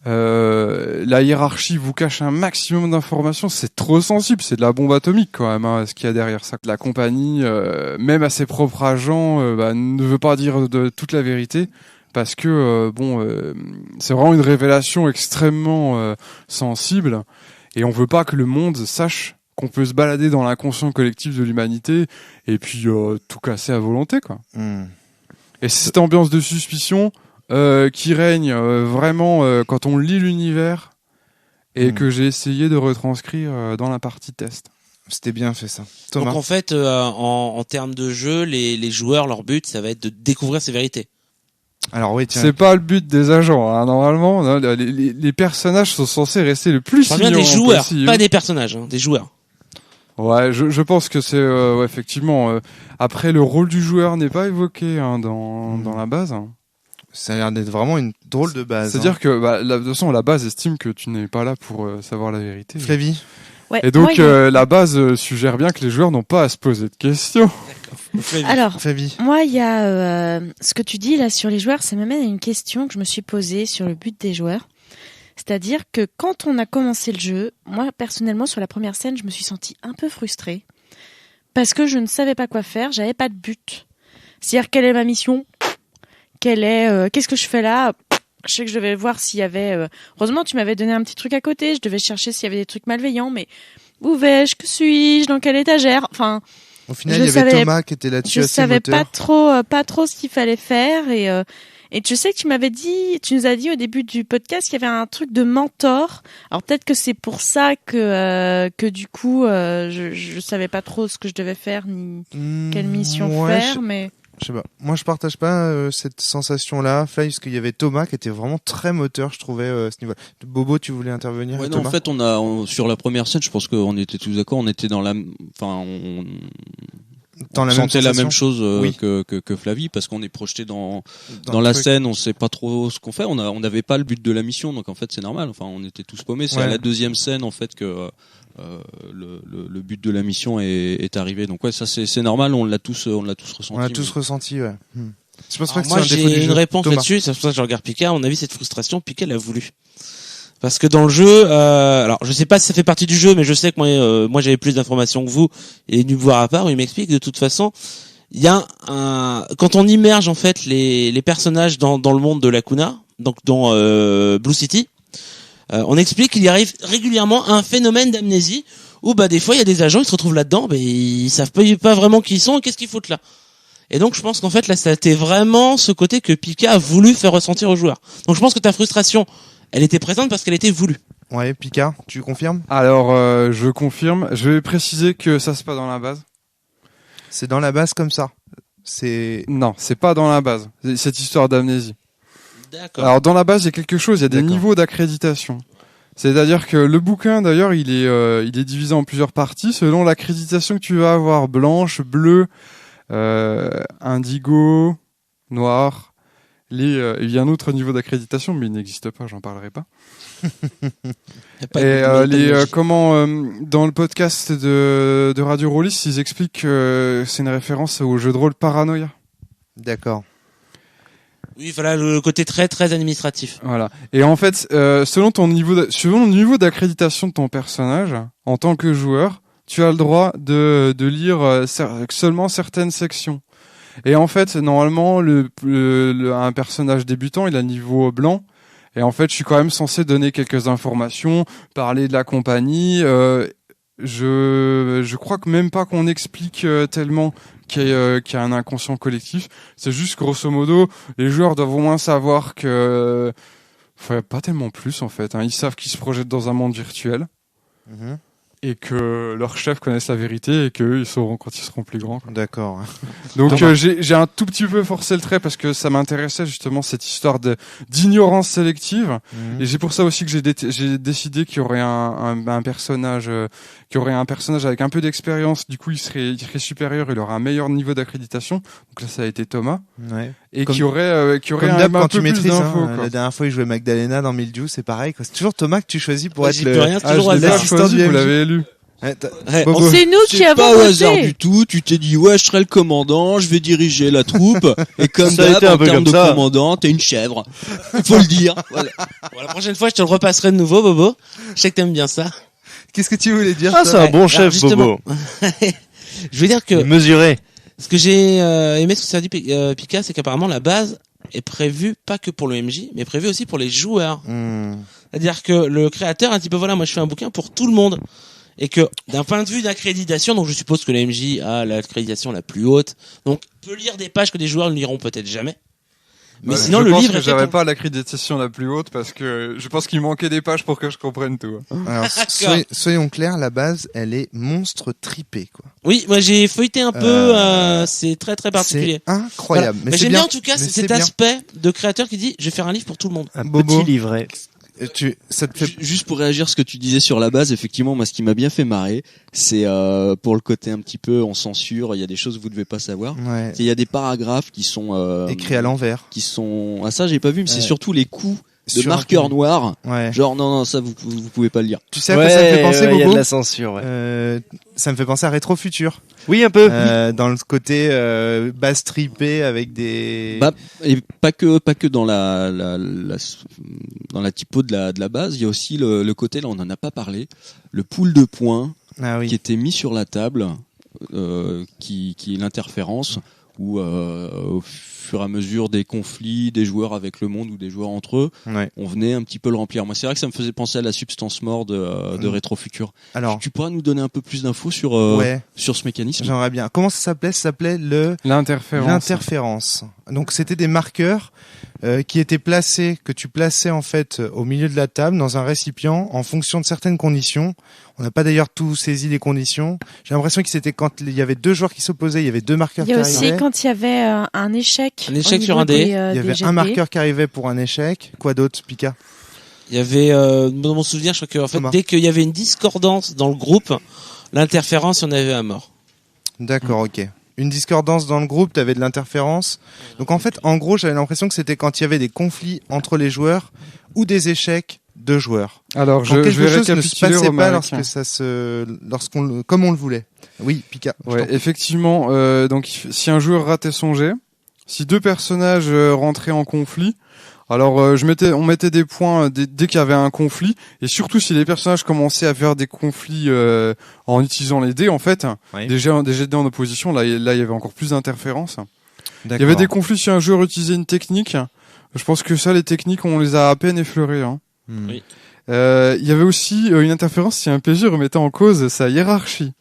La hiérarchie vous cache un maximum d'informations. C'est trop sensible, c'est de la bombe atomique quand même. Hein, ce qu'il y a derrière ça. La compagnie, même à ses propres agents, ne veut pas dire toute la vérité. Parce que c'est vraiment une révélation extrêmement sensible et on veut pas que le monde sache qu'on peut se balader dans l'inconscient collectif de l'humanité et puis tout casser à volonté quoi. Et c'est cette ambiance de suspicion qui règne vraiment quand on lit l'univers et que j'ai essayé de retranscrire dans la partie test. C'était bien fait ça. Thomas. Donc en fait, en termes de jeu, les joueurs, leur but, ça va être de découvrir ces vérités. Alors oui, tiens. C'est pas le but des agents. Hein. Normalement, non, les personnages sont censés rester le plus ignorants possible. Je parle bien des joueurs, possible. pas des personnages, hein, des joueurs. Ouais, je pense que c'est ouais, effectivement. Après, le rôle du joueur n'est pas évoqué hein, dans la base. Hein. Ça a l'air d'être vraiment une drôle de base. C'est-à-dire que de toute façon, la base estime que tu n'es pas là pour savoir la vérité. Flavie. Ouais, et donc la base suggère bien que les joueurs n'ont pas à se poser de questions. Alors, Flavie. Moi, il y a ce que tu dis là sur les joueurs, ça m'amène à une question que je me suis posée sur le but des joueurs. C'est-à-dire que quand on a commencé le jeu, moi personnellement sur la première scène, je me suis sentie un peu frustrée parce que je ne savais pas quoi faire, j'avais pas de but. C'est-à-dire quelle est ma mission, qu'est-ce que je fais là. Je sais que je devais voir s'il y avait... Heureusement, tu m'avais donné un petit truc à côté. Je devais chercher s'il y avait des trucs malveillants. Mais où vais-je? Que suis-je? Dans quelle étagère? Enfin, au final, il y avait Thomas qui était là-dessus. Je savais pas trop ce qu'il fallait faire. Et je sais que tu nous as dit au début du podcast qu'il y avait un truc de mentor. Alors peut-être que c'est pour ça que du coup, je savais pas trop ce que je devais faire ni quelle mission faire. Mais je sais pas. Moi, je partage pas cette sensation-là, Fly, parce qu'il y avait Thomas qui était vraiment très moteur, je trouvais, à ce niveau. Bobo, tu voulais intervenir? Ouais, non, en fait, sur la première scène, je pense qu'on était tous d'accord, on était dans la, enfin, on sentait la même chose oui. que Flavie, parce qu'on est projeté dans la scène, on sait pas trop ce qu'on fait, on n'avait pas le but de la mission, donc en fait c'est normal. Enfin, on était tous paumés. C'est à la deuxième scène en fait que le but de la mission est arrivé. Donc ouais, ça c'est normal, on l'a tous ressenti. On l'a tous ressenti, ouais. Je pense pas que moi j'ai une réponse là-dessus. C'est pour ça que je regarde Pika. À mon avis, cette frustration, Pika l'a voulu. Parce que dans le jeu, alors je sais pas si ça fait partie du jeu, mais je sais que moi j'avais plus d'informations que vous. Et venu me voir à part, où il m'explique de toute façon, il y a quand on immerge en fait les personnages dans le monde de Lacuna, donc dans Blue City, on explique qu'il y arrive régulièrement un phénomène d'amnésie où des fois il y a des agents, ils se retrouvent là-dedans, ils savent pas vraiment qui ils sont et qu'est-ce qu'ils foutent là. Et donc je pense qu'en fait là ça a été vraiment ce côté que Pika a voulu faire ressentir aux joueurs. Donc je pense que ta frustration, elle était présente parce qu'elle était voulue. Ouais, Pika, tu confirmes? Alors, je confirme. Je vais préciser que ça, c'est pas dans la base. C'est dans la base comme ça. Non, c'est pas dans la base. Cette histoire d'amnésie. D'accord. Alors, dans la base, il y a quelque chose. Il y a des niveaux d'accréditation. C'est-à-dire que le bouquin, d'ailleurs, il est divisé en plusieurs parties selon l'accréditation que tu vas avoir. Blanche, bleue, indigo, noir. Il y a un autre niveau d'accréditation, mais il n'existe pas, j'en parlerai pas. Et dans le podcast de Radio Rollis, ils expliquent que c'est une référence au jeu de rôle Paranoia. D'accord. Oui, voilà le côté très très administratif. Voilà. Et en fait, selon le niveau d'accréditation de ton personnage, en tant que joueur, tu as le droit de lire seulement certaines sections. Et en fait, normalement, un personnage débutant, il a niveau blanc. Et en fait, je suis quand même censé donner quelques informations, parler de la compagnie. Je crois que même pas qu'on explique tellement qu'il y a un inconscient collectif. C'est juste, grosso modo, les joueurs doivent au moins savoir que... Enfin, pas tellement plus, en fait. Hein. Ils savent qu'ils se projettent dans un monde virtuel. Mm-hmm. Et que leurs chefs connaissent la vérité et qu'eux, ils sauront quand ils seront plus grands. D'accord. Donc j'ai un tout petit peu forcé le trait parce que ça m'intéressait justement cette histoire d'ignorance sélective. Et c'est pour ça aussi que j'ai décidé qu'il y aurait un personnage avec un peu d'expérience. Du coup, il serait supérieur, il aurait un meilleur niveau d'accréditation. Donc là, ça a été Thomas. Ouais. Et qui aurait un quand tu peu plus maîtrises, d'infos. La dernière fois, il jouait Magdalena dans Mildew, c'est pareil. C'est toujours Thomas que tu choisis pour être l'assistant du MJ. Vous l'avez élu. C'est nous qui avons pas voté. au hasard du tout. Tu t'es dit ouais, je serai le commandant, je vais diriger la troupe. Et comme d'hab, en termes de commandant, t'es une chèvre. Il faut le dire. Voilà. Bon, la prochaine fois, je te le repasserai de nouveau, Bobo. Je sais que t'aimes bien ça. Qu'est-ce que tu voulais dire? Ah, c'est un bon chef, Bobo. Je veux dire que mesuré. Ce que j'ai aimé ce que ça dit Pika, c'est qu'apparemment la base est prévue pas que pour le MJ, mais prévue aussi pour les joueurs. C'est-à-dire que le créateur a dit voilà, moi je fais un bouquin pour tout le monde. Et que d'un point de vue d'accréditation, donc je suppose que le MJ a l'accréditation la plus haute, donc peut lire des pages que des joueurs ne liront peut-être jamais. Mais sinon, le livre. Je pense que j'avais pas l'accréditation la plus haute parce que je pense qu'il manquait des pages pour que je comprenne tout. Alors, soyons clairs, la base, elle est monstre tripée, quoi. Oui, moi j'ai feuilleté un peu, c'est très très particulier. C'est incroyable. Voilà. Mais j'aime bien en tout cas cet aspect de créateur qui dit je vais faire un livre pour tout le monde. Un petit livret. Ça te fait... Juste pour réagir à ce que tu disais sur la base, effectivement, moi, ce qui m'a bien fait marrer, c'est pour le côté un petit peu on censure, il y a des choses que vous devez pas savoir. Ouais. Il y a des paragraphes qui sont écrits à l'envers, qui sont ça j'ai pas vu, mais c'est surtout les coups de sur marqueur noir. Ouais. Genre non ça vous pouvez pas le lire. Tu sais à quoi ça me fait penser, Bobo ? Il y a de la censure. Ouais. Ça me fait penser à Rétrofutur. Oui, un peu. Dans le côté basse tripée avec des. Et pas que dans dans la typo de la base, il y a aussi le côté, là on en a pas parlé, le pool de points qui était mis sur la table, qui est l'interférence, où au fur et à mesure des conflits des joueurs avec le monde ou des joueurs entre eux, on venait un petit peu le remplir. Moi, c'est vrai que ça me faisait penser à la substance mort de Rétrofutur. Alors, tu pourras nous donner un peu plus d'infos sur ce mécanisme ? J'aimerais bien. Comment ça s'appelait ? Ça s'appelait l'interférence. Donc, c'était des marqueurs qui étaient placés, que tu plaçais en fait au milieu de la table dans un récipient en fonction de certaines conditions. On n'a pas d'ailleurs tout saisi les conditions. J'ai l'impression que c'était quand il y avait deux joueurs qui s'opposaient, il y avait deux marqueurs qui arrivaient. Il y a aussi quand il y avait un échec. Un échec sur un dé. Il y avait un marqueur qui arrivait pour un échec. Quoi d'autre, Pika ? Il y avait, dans mon souvenir, je crois que en fait, dès qu'il y avait une discordance dans le groupe, l'interférence, on avait à mort. D'accord, ok. Une discordance dans le groupe, t'avais de l'interférence. Donc en fait, en gros, j'avais l'impression que c'était quand il y avait des conflits entre les joueurs ou des échecs de joueurs. Alors, je vais récapituler, ne se passait pas lorsque comme on le voulait. Oui, Pika. Ouais, effectivement. Donc, si un joueur ratait son jet, si deux personnages rentraient en conflit, alors on mettait des points dès qu'il y avait un conflit, et surtout si les personnages commençaient à faire des conflits en utilisant les dés, en fait, des jets de dés en opposition, là il y avait encore plus d'interférences. Il y avait des conflits si un joueur utilisait une technique. Je pense que ça, les techniques, on les a à peine effleurées. Hein. Oui. Il y avait aussi une interférence si un PJ remettait en cause sa hiérarchie.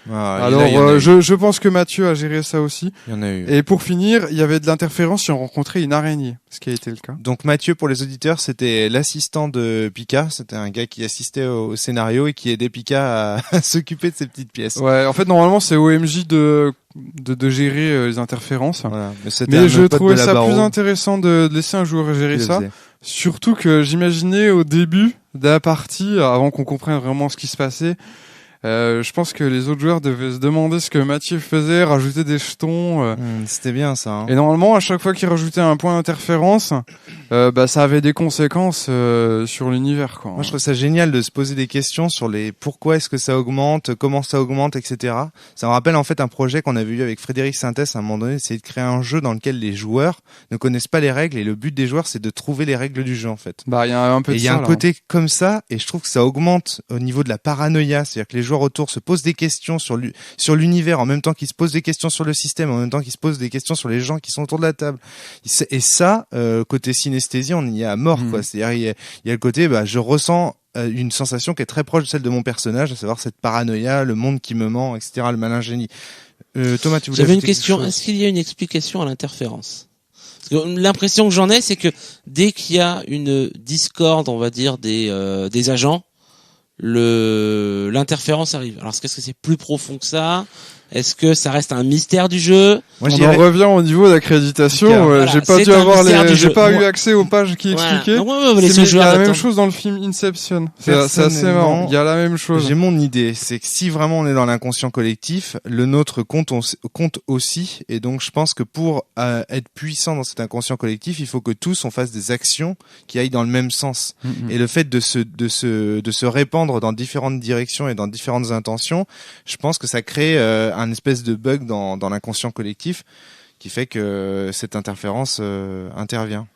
Alors, je pense que Mathieu a géré ça aussi. Il y en a eu. Et pour finir, il y avait de l'interférence si on rencontrait une araignée, ce qui a été le cas. Donc Mathieu, pour les auditeurs, c'était l'assistant de Pika. C'était un gars qui assistait au scénario et qui aidait Pika à s'occuper de ses petites pièces. Ouais, en fait, normalement, c'est au MJ de gérer les interférences. Voilà. Mais je trouvais ça plus intéressant de laisser un joueur gérer ça. Surtout que j'imaginais au début de la partie, avant qu'on comprenne vraiment ce qui se passait, je pense que les autres joueurs devaient se demander ce que Mathieu faisait, rajouter des jetons. C'était bien ça. Hein. Et normalement, à chaque fois qu'il rajoutait un point d'interférence, ça avait des conséquences sur l'univers. Quoi. Moi, je trouve ça génial de se poser des questions sur les pourquoi est-ce que ça augmente, comment ça augmente, etc. Ça me rappelle en fait un projet qu'on avait eu avec Frédéric Sintès à un moment donné, c'est de créer un jeu dans lequel les joueurs ne connaissent pas les règles et le but des joueurs, c'est de trouver les règles du jeu en fait. Bah, il y a un peu de ça. Et il y a un côté comme ça, et je trouve que ça augmente au niveau de la paranoïa, c'est-à-dire que les joueurs autour se posent des questions sur l'univers en même temps qu'ils se posent des questions sur le système, en même temps qu'ils se posent des questions sur les gens qui sont autour de la table. Et ça, côté synesthésie, on y est à mort, quoi. C'est-à-dire, il y a le côté, je ressens une sensation qui est très proche de celle de mon personnage, à savoir cette paranoïa, le monde qui me ment, etc., le malin génie. Thomas, tu voulais J'avais une question. Est-ce qu'il y a une explication à l'interférence ? Parce que l'impression que j'en ai, c'est que dès qu'il y a une discorde, on va dire, des agents, l'interférence arrive. Alors, est-ce que c'est plus profond que ça ? Est-ce que ça reste un mystère du jeu ? On en revient au niveau d'accréditation. Voilà, j'ai pas eu accès aux pages qui expliquaient. Il y a la même chose dans le film Inception. C'est assez marrant. Il y a la même chose. J'ai mon idée, c'est que si vraiment on est dans l'inconscient collectif, le nôtre compte aussi. Et donc, je pense que pour être puissant dans cet inconscient collectif, il faut que tous on fasse des actions qui aillent dans le même sens. Et le fait de se répandre dans différentes directions et dans différentes intentions, je pense que ça crée un espèce de bug dans l'inconscient collectif qui fait que cette interférence intervient.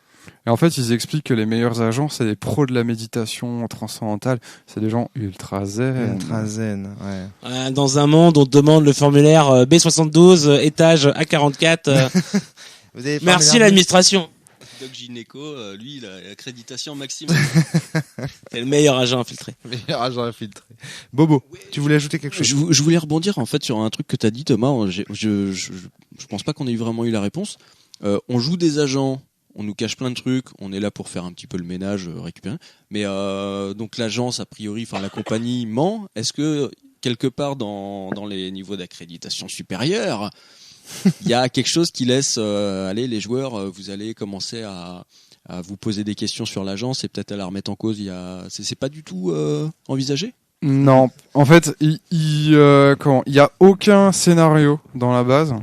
Et en fait, ils expliquent que les meilleurs agents, c'est les pros de la méditation transcendantale. C'est des gens ultra zen. Ultra zen, ouais. Dans un monde, on te demande le formulaire B72, étage A44. Merci l'administration. Doc Gineco, lui, il a l'accréditation maximum. C'est le meilleur agent infiltré. Bobo, tu voulais ajouter quelque chose ? Je voulais rebondir en fait sur un truc que t'as dit, Thomas. Je pense pas qu'on ait vraiment eu la réponse. On joue des agents on nous cache plein de trucs, on est là pour faire un petit peu le ménage, récupérer. Mais donc l'agence, a priori, enfin la compagnie ment. Est-ce que quelque part dans les niveaux d'accréditation supérieurs, il y a quelque chose qui laisse aller les joueurs, vous allez commencer à vous poser des questions sur l'agence et peut-être à la remettre en cause. C'est pas du tout envisagé? Non, en fait, il y a aucun scénario dans la base.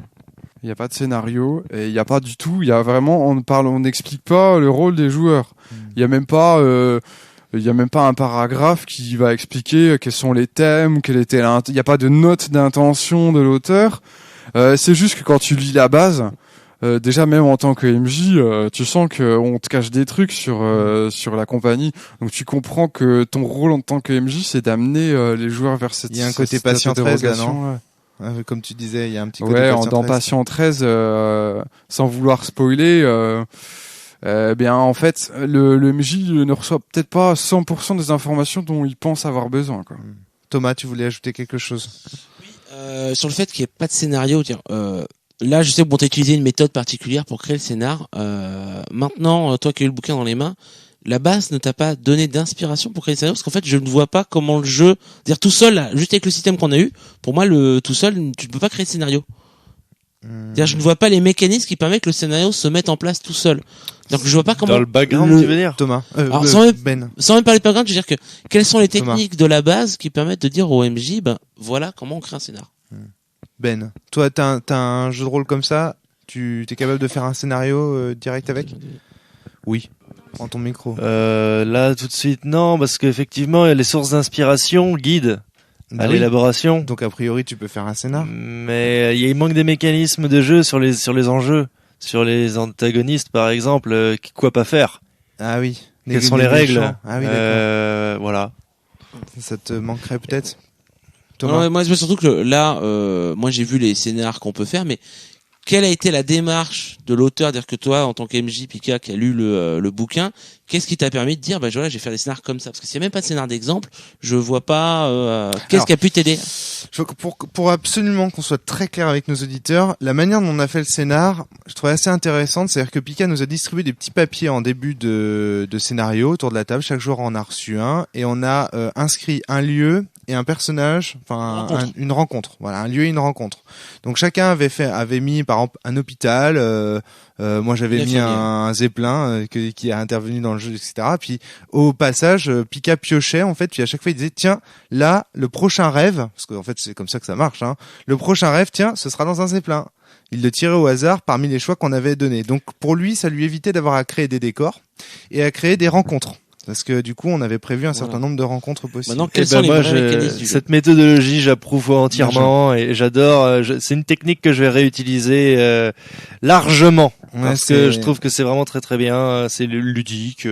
Il n'y a pas de scénario et il n'y a pas du tout. Il y a vraiment, on n'explique pas le rôle des joueurs. Il y a même pas un paragraphe qui va expliquer quels sont les thèmes, il n'y a pas de note d'intention de l'auteur. C'est juste que quand tu lis la base, déjà même en tant que MJ, tu sens qu'on te cache des trucs sur la compagnie. Donc tu comprends que ton rôle en tant que MJ, c'est d'amener les joueurs vers cette. Il y a un côté patient 13 là, non? Ouais. Comme tu disais, il y a un petit côté patient 13. Dans patient 13, sans vouloir spoiler, bien en fait, le MJ ne reçoit peut-être pas 100% des informations dont il pense avoir besoin, quoi. Thomas, tu voulais ajouter quelque chose? Sur le fait qu'il n'y ait pas de scénario, là, je sais que t'as utilisé une méthode particulière pour créer le scénar. Maintenant, toi qui as eu le bouquin dans les mains, la base ne t'a pas donné d'inspiration pour créer le scénario, parce qu'en fait, je ne vois pas comment le jeu, dire tout seul, là, juste avec le système qu'on a eu, pour moi, tout seul, tu ne peux pas créer de scénario. C'est-à-dire, je ne vois pas les mécanismes qui permettent que le scénario se mette en place tout seul. Donc, je vois pas comment. Dans le background, tu veux dire? Thomas. Alors, sans même parler de background, je veux dire que, quelles sont les techniques de la base qui permettent de dire au MJ, voilà comment on crée un scénar. Ben, toi, t'as un jeu de rôle comme ça, tu es capable de faire un scénario direct avec? Oui. Prends ton micro. Là, tout de suite, non, parce qu'effectivement, les sources d'inspiration guident à l'élaboration. Donc, a priori, tu peux faire un scénar. Mais il manque des mécanismes de jeu sur les enjeux, sur les antagonistes, par exemple, quoi pas faire. Ah oui. Quelles sont les règles? Ah oui, d'accord. Voilà. Ça te manquerait peut-être? Non, moi, c'est surtout que là, moi, j'ai vu les scénars qu'on peut faire, mais quelle a été la démarche de l'auteur, dire que toi, en tant qu'MJ Pika qui a lu le bouquin, qu'est-ce qui t'a permis de dire, voilà, je vais faire des scénars comme ça? Parce que s'il n'y a même pas de scénar d'exemple, je vois pas, qu'est-ce qui a pu t'aider? Pour absolument qu'on soit très clair avec nos auditeurs, la manière dont on a fait le scénar, je trouvais assez intéressante. C'est-à-dire que Pika nous a distribué des petits papiers en début de scénario autour de la table. Chaque joueur en a reçu un et on a inscrit un lieu et un personnage, enfin une rencontre. Voilà, un lieu et une rencontre. Donc chacun avait mis par exemple un hôpital. Moi j'avais mis un zeppelin qui a intervenu dans le jeu, etc. Puis au passage, Pika piochait en fait. Puis à chaque fois il disait tiens là le prochain rêve, parce qu'en fait c'est comme ça que ça marche. Hein, le prochain rêve tiens ce sera dans un zeppelin. Il le tirait au hasard parmi les choix qu'on avait donnés. Donc pour lui ça lui évitait d'avoir à créer des décors et à créer des rencontres. Parce que du coup, on avait prévu un certain nombre de rencontres possibles. Maintenant, quels sont les vrais mécanismes du jeu ? Cette méthodologie, j'approuve entièrement et j'adore. C'est une technique que je vais réutiliser largement parce que je trouve que c'est vraiment très très bien. C'est ludique.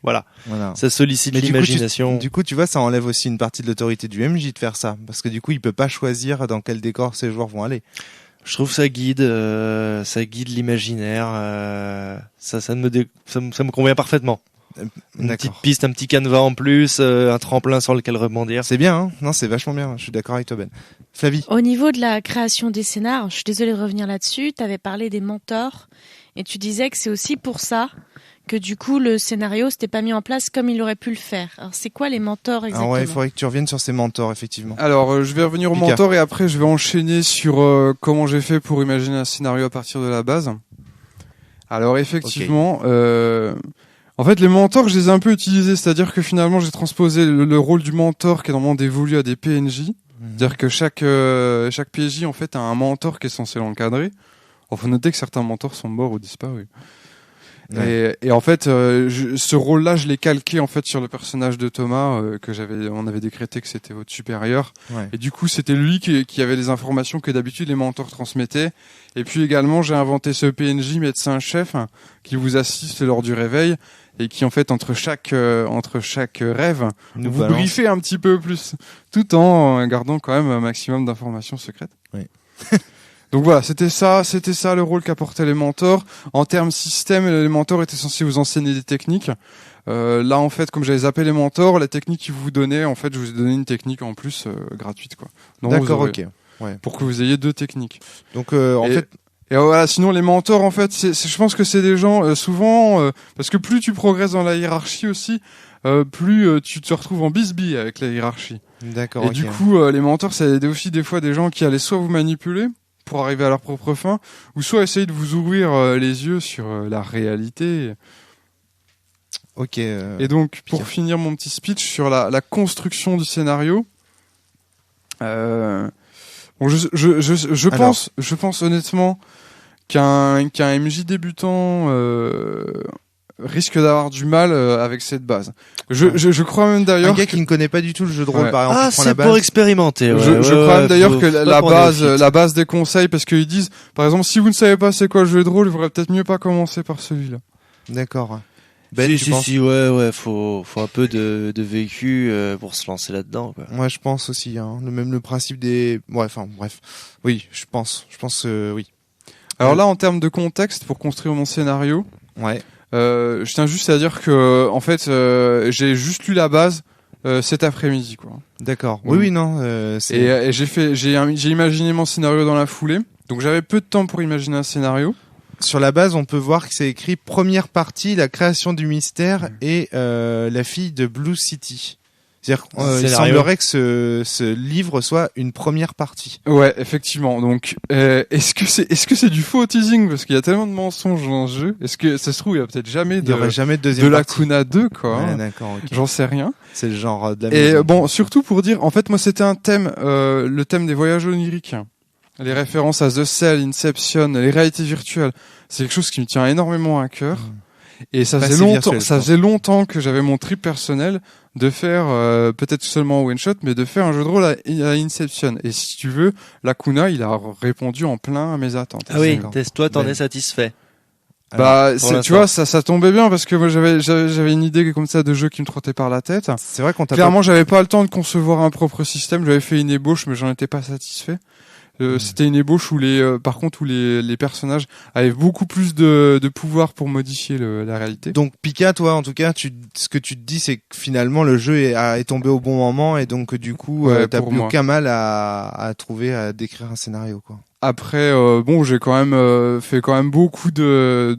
Voilà. Ça sollicite l'imagination. Du coup, tu vois, ça enlève aussi une partie de l'autorité du MJ de faire ça, parce que du coup, il peut pas choisir dans quel décor ces joueurs vont aller. Je trouve ça guide l'imaginaire. Ça me convient parfaitement. Une petite piste, un petit canevas en plus, un tremplin sur lequel rebondir. C'est bien, hein? Non, c'est vachement bien. Je suis d'accord avec toi, Ben. Flavie. Au niveau de la création des scénars, je suis désolée de revenir là-dessus. Tu avais parlé des mentors et tu disais que c'est aussi pour ça que du coup le scénario s'était pas mis en place comme il aurait pu le faire. Alors c'est quoi les mentors exactement? Ah ouais, il faudrait que tu reviennes sur ces mentors effectivement. Alors je vais revenir aux mentors et après je vais enchaîner sur comment j'ai fait pour imaginer un scénario à partir de la base. Alors effectivement, en fait, les mentors, je les ai un peu utilisés, c'est-à-dire que finalement, j'ai transposé le rôle du mentor qui est normalement dévolu à des PNJ. C'est-à-dire que chaque PNJ, en fait, a un mentor qui est censé l'encadrer. Il faut noter que certains mentors sont morts ou disparus. Ouais. Et en fait, ce rôle-là, je l'ai calqué en fait sur le personnage de Thomas on avait décrété que c'était votre supérieur. Ouais. Et du coup, c'était lui qui avait les informations que d'habitude les mentors transmettaient. Et puis également, j'ai inventé ce PNJ médecin-chef qui vous assiste lors du réveil et qui en fait entre chaque rêve vous briefez un petit peu plus, tout en gardant quand même un maximum d'informations secrètes. Oui. Donc voilà, c'était ça le rôle qu'apportaient les mentors. En termes système, les mentors étaient censés vous enseigner des techniques. Là, en fait, comme j'avais zappé les mentors, la technique qu'ils vous donnaient, en fait, je vous ai donné une technique en plus gratuite, quoi. Donc, d'accord, ok. Ouais. Pour que vous ayez 2 techniques. Donc, en fait, Et voilà, sinon les mentors en fait, je pense que c'est des gens souvent parce que plus tu progresses dans la hiérarchie aussi, plus tu te retrouves en bisbille avec la hiérarchie. D'accord. Et du coup, les mentors, c'est aussi des fois des gens qui allaient soit vous manipuler pour arriver à leur propre fin, ou soit essayer de vous ouvrir les yeux sur la réalité. Ok. Et donc, pour finir mon petit speech sur la construction du scénario, bon, je pense honnêtement qu'un MJ débutant risque d'avoir du mal avec cette base. Je crois même d'ailleurs un gars qui ne connaît pas du tout le jeu de rôle, par exemple, c'est pour expérimenter. Je crois même d'ailleurs que la base des conseils, parce qu'ils disent, par exemple, si vous ne savez pas c'est quoi le jeu de rôle, il vaudrait peut-être mieux pas commencer par celui-là. D'accord. Ben, ouais, faut un peu de vécu pour se lancer là-dedans, quoi. Moi, je pense aussi, hein, même le principe des, ouais, enfin, bref. Oui, je pense, oui. Alors là, en termes de contexte, pour construire mon scénario, ouais. Je tiens juste à dire que, en fait, j'ai juste lu la base cet après-midi, quoi. D'accord. Oui, non. Et j'ai imaginé mon scénario dans la foulée, donc j'avais peu de temps pour imaginer un scénario. Sur la base, on peut voir que c'est écrit première partie, la création du mystère et la fille de Blue City. C'est-à-dire, il semblerait que ce livre soit une première partie. Ouais, effectivement. Donc, est-ce que c'est du faux teasing parce qu'il y a tellement de mensonges dans ce jeu. Est-ce que ça se trouve il y a peut-être jamais de deuxième partie. Lacuna 2 quoi. Ouais, d'accord. Okay. J'en sais rien. C'est le genre de la Et maison. bon, surtout pour dire, en fait, moi c'était un thème, le thème des voyages oniriques, les références à The Cell, Inception, les réalités virtuelles. C'est quelque chose qui me tient énormément à cœur. Et ça faisait longtemps que j'avais mon trip personnel de faire, peut-être seulement one shot, mais de faire un jeu de rôle à Inception. Et si tu veux, Lacuna, il a répondu en plein à mes attentes. Ah oui, toi, t'en es satisfait. Bah, tu vois, ça tombait bien parce que moi j'avais une idée comme ça de jeu qui me trottait par la tête. C'est vrai qu'on t'a clairement, j'avais pas le temps de concevoir un propre système. J'avais fait une ébauche, mais j'en étais pas satisfait. C'était une ébauche où par contre où les personnages avaient beaucoup plus de pouvoir pour modifier la réalité. Donc Pika, toi en tout cas, ce que tu te dis, c'est que finalement le jeu est tombé au bon moment et donc du coup t'as plus aucun mal à trouver à décrire un scénario, quoi. Après bon, j'ai quand même fait beaucoup de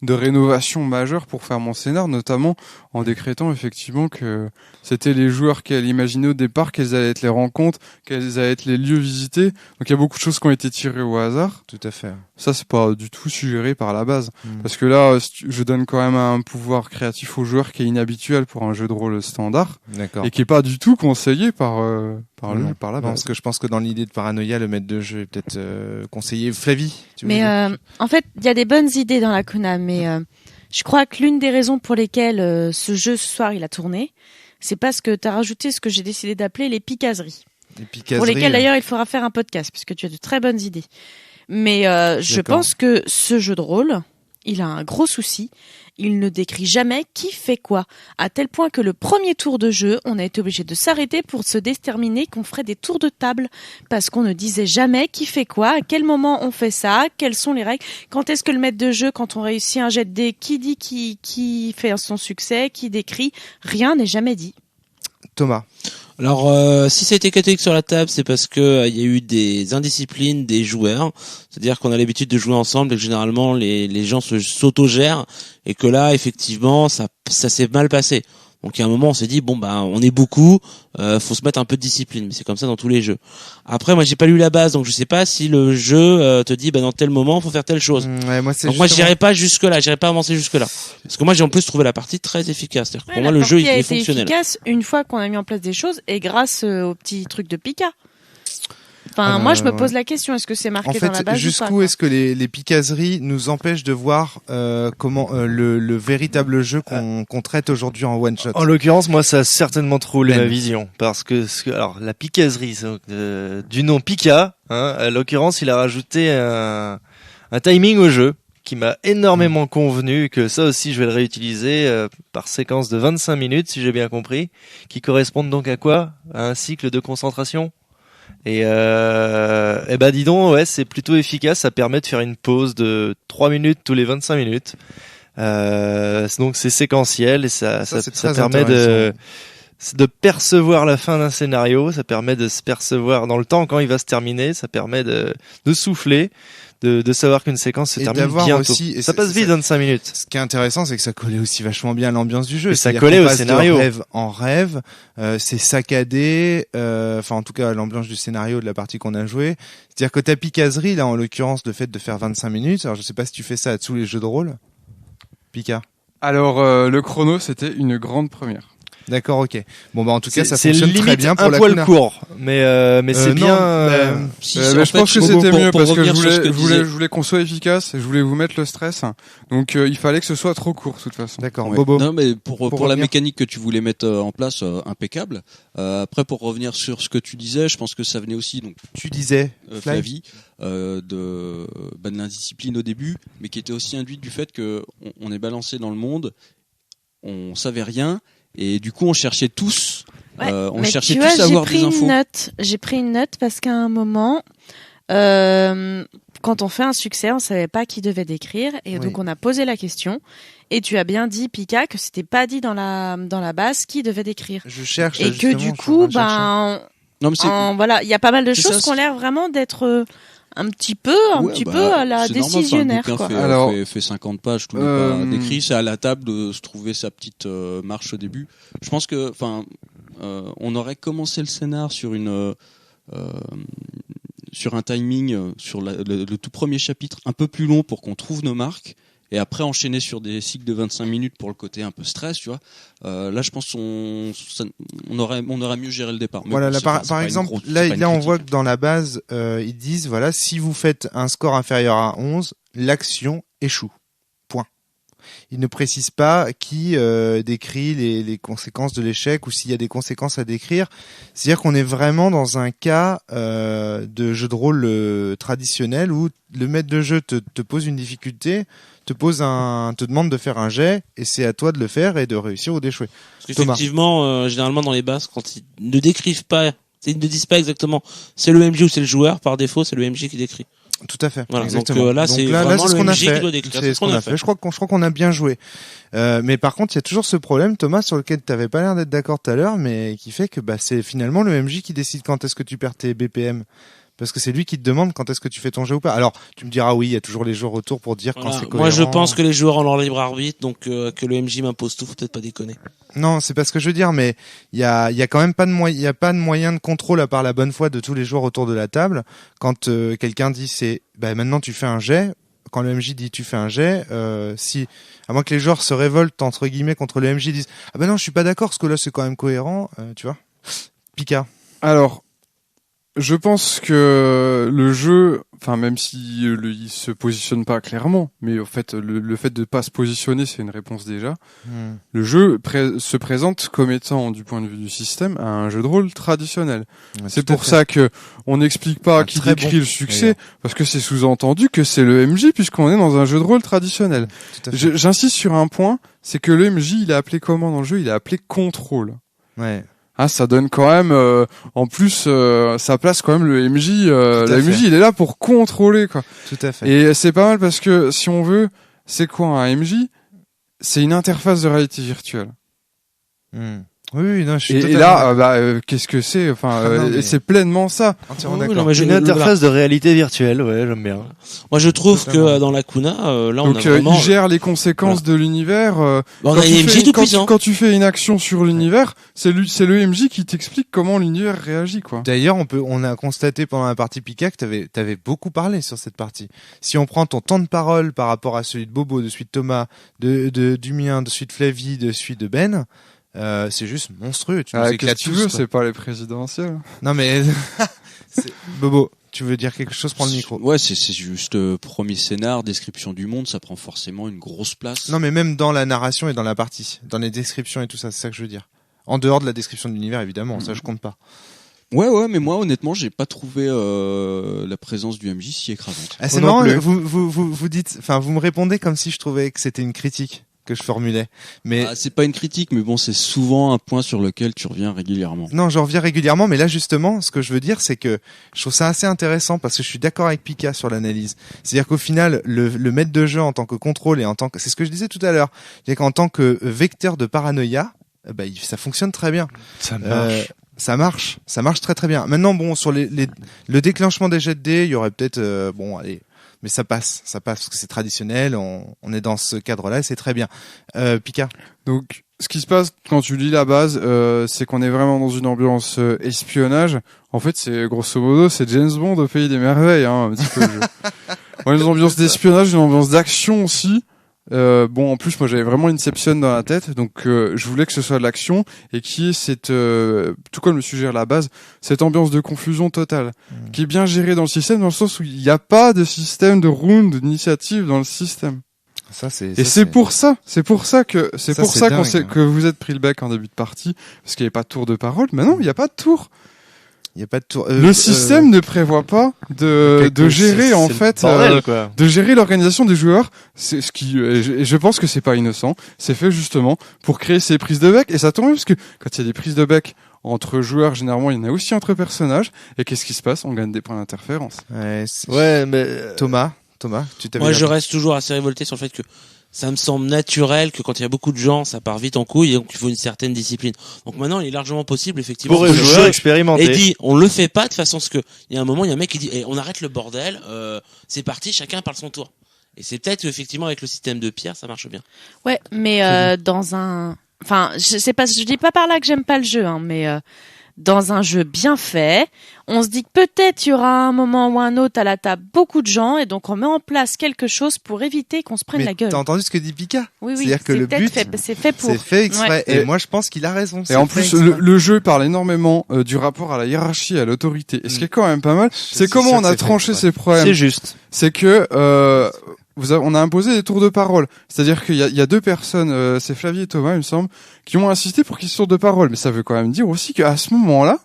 rénovation majeure pour faire mon scénar, notamment en décrétant effectivement que c'était les joueurs qu'elle imaginait au départ, quelles allaient être les rencontres, quels allaient être les lieux visités. Donc il y a beaucoup de choses qui ont été tirées au hasard. Tout à fait. Ça, c'est pas du tout suggéré par la base. Parce que là, je donne quand même un pouvoir créatif aux joueurs qui est inhabituel pour un jeu de rôle standard. D'accord. Et qui est pas du tout conseillé par la base. Parce que je pense que dans l'idée de paranoïa, le maître de jeu est peut-être conseillé. Flavie, mais en fait, il y a des bonnes idées dans Lacuna, mais je crois que l'une des raisons pour lesquelles ce jeu ce soir il a tourné, c'est parce que tu as rajouté ce que j'ai décidé d'appeler les picaseries. Les picaseries. Pour lesquelles d'ailleurs il faudra faire un podcast, puisque tu as de très bonnes idées. Mais je pense que ce jeu de rôle, il a un gros souci. Il ne décrit jamais qui fait quoi, à tel point que le premier tour de jeu, on a été obligé de s'arrêter pour se déterminer qu'on ferait des tours de table, parce qu'on ne disait jamais qui fait quoi, à quel moment on fait ça, quelles sont les règles, quand est-ce que le maître de jeu, quand on réussit un jet de dés, qui dit qui fait son succès, qui décrit, rien n'est jamais dit. Thomas. Alors, si ça a été catholique sur la table, c'est parce que il y a eu des indisciplines des joueurs. C'est-à-dire qu'on a l'habitude de jouer ensemble et que généralement les gens s'autogèrent et que là, effectivement, ça s'est mal passé. Donc, à un moment, on s'est dit bon bah, on est beaucoup, faut se mettre un peu de discipline. Mais c'est comme ça dans tous les jeux. Après, moi, j'ai pas lu la base, donc je sais pas si le jeu te dit bah dans tel moment, faut faire telle chose. Ouais, moi, donc moi, j'irai pas jusque là, j'irai pas avancer jusque là. Parce que moi, j'ai en plus trouvé la partie très efficace. C'est-à-dire que pour moi, le jeu il est fonctionnel. Efficace une fois qu'on a mis en place des choses et grâce au petit truc de Pika. Enfin, moi, je me pose la question, est-ce que c'est marqué dans la base jusqu'où est-ce que les picaseries nous empêchent de voir comment le véritable jeu qu'on traite aujourd'hui en one shot? En l'occurrence, moi, ça a certainement troublé ma vision, parce que alors la picaserie, du nom Pika, hein, à l'occurrence, il a rajouté un timing au jeu qui m'a énormément convenu, que ça aussi je vais le réutiliser par séquence de 25 minutes, si j'ai bien compris, qui correspondent donc à quoi? À un cycle de concentration. Et bah dis donc, ouais, c'est plutôt efficace, ça permet de faire une pause de 3 minutes tous les 25 minutes. Donc c'est séquentiel et ça permet de percevoir la fin d'un scénario, ça permet de se percevoir dans le temps quand il va se terminer, ça permet de souffler, de savoir qu'une séquence se termine bientôt. Aussi, ça passe vite dans 5 minutes. Ce qui est intéressant, c'est que ça collait aussi vachement bien à l'ambiance du jeu. Et ça collait au scénario. De rêve en rêve, c'est saccadé, enfin en tout cas l'ambiance du scénario de la partie qu'on a jouée. C'est-à-dire que ta picaserie, là en l'occurrence, le fait de faire 25 minutes, alors je sais pas si tu fais ça à tous les jeux de rôle. Pika. Alors le chrono, c'était une grande première. D'accord, ok. Bon bah en tout cas ça fonctionne très bien pour la Kuna. C'est limite un poil court, mais c'est bien. Je pense que c'était mieux parce que je voulais qu'on soit efficace, je voulais vous mettre le stress, donc il fallait que ce soit trop court de toute façon. D'accord. Ouais. Bobo. Non mais pour la mécanique que tu voulais mettre en place, impeccable. Après pour revenir sur ce que tu disais, je pense que ça venait aussi donc. Tu disais Flavie de l'indiscipline au début, mais qui était aussi induite du fait que on est balancé dans le monde, on savait rien. Et du coup, on cherchait tous, on cherchait tous à avoir des infos. J'ai pris une note parce qu'à un moment, quand on fait un succès, on savait pas qui devait décrire, et donc on a posé la question. Et tu as bien dit, Pika, que c'était pas dit dans la base qui devait décrire. Je cherche. Et que du coup, voilà, il y a pas mal de choses qui ont l'air vraiment d'être un petit peu à la décisionnaire. Normal, quoi. Alors, fait 50 pages, tout n'est pas décrit. C'est à la table de se trouver sa petite marche au début. Je pense que, on aurait commencé le scénar sur sur un timing, sur le tout premier chapitre, un peu plus long pour qu'on trouve nos marques. Et après enchaîner sur des cycles de 25 minutes pour le côté un peu stress, tu vois. Là, je pense on aurait mieux géré le départ. Mais voilà, bon, par exemple, là, on voit que dans la base, ils disent, voilà, si vous faites un score inférieur à 11, l'action échoue. Point. Ils ne précisent pas qui décrit les conséquences de l'échec ou s'il y a des conséquences à décrire. C'est-à-dire qu'on est vraiment dans un cas de jeu de rôle traditionnel où le maître de jeu te pose une difficulté, te demande de faire un jet, et c'est à toi de le faire et de réussir ou d'échouer. Parce qu'effectivement, généralement dans les bases, quand ils ne décrivent pas, ils ne disent pas exactement c'est le MJ ou c'est le joueur, par défaut c'est le MJ qui décrit. Tout à fait. Voilà, exactement. Donc là, c'est vraiment ce le qu'on a MJ fait. qui doit décrire. C'est ce qu'on a fait. Je crois qu'on a bien joué. Mais par contre, il y a toujours ce problème, Thomas, sur lequel tu n'avais pas l'air d'être d'accord tout à l'heure, mais qui fait que c'est finalement le MJ qui décide quand est-ce que tu perds tes BPM. Parce que c'est lui qui te demande quand est-ce que tu fais ton jeu ou pas. Alors, tu me diras oui, il y a toujours les joueurs autour pour dire quand c'est cohérent. Moi, je pense que les joueurs ont leur libre arbitre, donc que le MJ m'impose tout, faut peut-être pas déconner. Non, c'est pas ce que je veux dire, mais il y a quand même pas de moyen de contrôle à part la bonne foi de tous les joueurs autour de la table. Quand quelqu'un dit maintenant tu fais un jet, quand le MJ dit tu fais un jet, à moins que les joueurs se révoltent entre guillemets contre le MJ, disent non, je suis pas d'accord, parce que là c'est quand même cohérent, tu vois. Pika. Alors, je pense que le jeu, même si il se positionne pas clairement, mais en fait le fait de pas se positionner, c'est une réponse déjà. Le jeu se présente comme étant, du point de vue du système, un jeu de rôle traditionnel. Ouais, c'est pour ça que on n'explique pas qui décrit le succès, parce que c'est sous-entendu que c'est le MJ, puisqu'on est dans un jeu de rôle traditionnel. J'insiste sur un point, c'est que le MJ, il est appelé comment dans le jeu ? Il est appelé contrôle. Ouais. Ça donne quand même, en plus, ça place quand même le MJ. Le MJ, il est là pour contrôler, quoi. Tout à fait. Et c'est pas mal parce que si on veut, c'est quoi un MJ ? C'est une interface de réalité virtuelle. Oui, non, je suis et là, qu'est-ce que c'est ? C'est pleinement ça. Entièrement d'accord. Une interface de réalité virtuelle, ouais, j'aime bien. Moi, je trouve que dans la Kuna, là, on a vraiment... il gère les conséquences de l'univers. On a un MJ tout puissant. Quand tu fais une action sur l'univers, c'est le MJ qui t'explique comment l'univers réagit, quoi. D'ailleurs, on a constaté pendant la partie Pika que t'avais beaucoup parlé sur cette partie. Si on prend ton temps de parole par rapport à celui de Bobo, de celui de Thomas, du mien, de celui de Flavie, de celui de Ben, c'est juste monstrueux. Qu'est-ce que tu veux, c'est pas les présidentielles. Non mais Bobo, tu veux dire quelque chose, prends le micro. Ouais, c'est juste premier scénar, description du monde, ça prend forcément une grosse place. Non mais même dans la narration et dans la partie, dans les descriptions et tout ça, c'est ça que je veux dire. En dehors de la description de l'univers, évidemment, ça je compte pas. Ouais, mais moi honnêtement, j'ai pas trouvé la présence du MJ si écrasante. C'est marrant, vous dites, vous me répondez comme si je trouvais que c'était une critique que je formulais. Mais c'est pas une critique, mais bon, c'est souvent un point sur lequel tu reviens régulièrement. Non, j'en reviens régulièrement, mais là justement, ce que je veux dire, c'est que je trouve ça assez intéressant parce que je suis d'accord avec Pika sur l'analyse. C'est-à-dire qu'au final, le maître de jeu en tant que contrôle et c'est ce que je disais tout à l'heure, c'est qu'en tant que vecteur de paranoïa, ça fonctionne très bien. Ça marche. Ça marche très très bien. Maintenant, bon, sur le déclenchement des jets de dés, il y aurait peut-être, mais ça passe parce que c'est traditionnel. On est dans ce cadre-là, et c'est très bien. Pika. Donc, ce qui se passe quand tu lis la base, c'est qu'on est vraiment dans une ambiance espionnage. En fait, c'est grosso modo, c'est James Bond au pays des merveilles, hein, un petit peu. On a une ambiance d'espionnage, une ambiance d'action aussi. En plus, moi, j'avais vraiment Inception dans la tête, donc je voulais que ce soit de l'action et qui est cette, tout comme le sujet à la base, cette ambiance de confusion totale, qui est bien gérée dans le système, dans le sens où il n'y a pas de système de round, d'initiative dans le système. C'est pour ça que vous êtes pris le bec en début de partie, parce qu'il n'y avait pas de tour de parole. Mais non, il n'y a pas de tour. Il y a pas de tour. Le système ne prévoit pas de gérer de gérer l'organisation des joueurs. C'est ce qui, et je pense que c'est pas innocent. C'est fait justement pour créer ces prises de bec. Et ça tombe bien parce que quand il y a des prises de bec entre joueurs, généralement, il y en a aussi entre personnages. Et qu'est-ce qui se passe? On gagne des points d'interférence. Mais Thomas, tu t'avais. Moi, je reste toujours assez révolté sur le fait que ça me semble naturel que quand il y a beaucoup de gens, ça part vite en couille et donc il faut une certaine discipline. Donc maintenant, il est largement possible, effectivement. Pour les joueurs expérimentés. Et dit, on le fait pas de façon ce que, il y a un moment, il y a un mec qui dit, on arrête le bordel, c'est parti, chacun parle son tour. Et c'est peut-être effectivement avec le système de pierre, ça marche bien. Ouais, mais je dis pas par là que j'aime pas le jeu, hein, mais dans un jeu bien fait, on se dit que peut-être il y aura un moment ou un autre à la table beaucoup de gens et donc on met en place quelque chose pour éviter qu'on se prenne la gueule. T'as entendu ce que dit Pika? Oui, c'est-à-dire que le but, c'est fait pour. C'est fait exprès. Ouais. Et moi, je pense qu'il a raison. Et en plus, le jeu parle énormément du rapport à la hiérarchie et à l'autorité. Et ce qui est quand même pas mal, c'est comment on a tranché ces problèmes. C'est juste. C'est que on a imposé des tours de parole. C'est-à-dire qu'il y a deux personnes, c'est Flavie et Thomas, il me semble, qui ont insisté pour qu'ils se tournent de parole. Mais ça veut quand même dire aussi qu'à ce moment-là,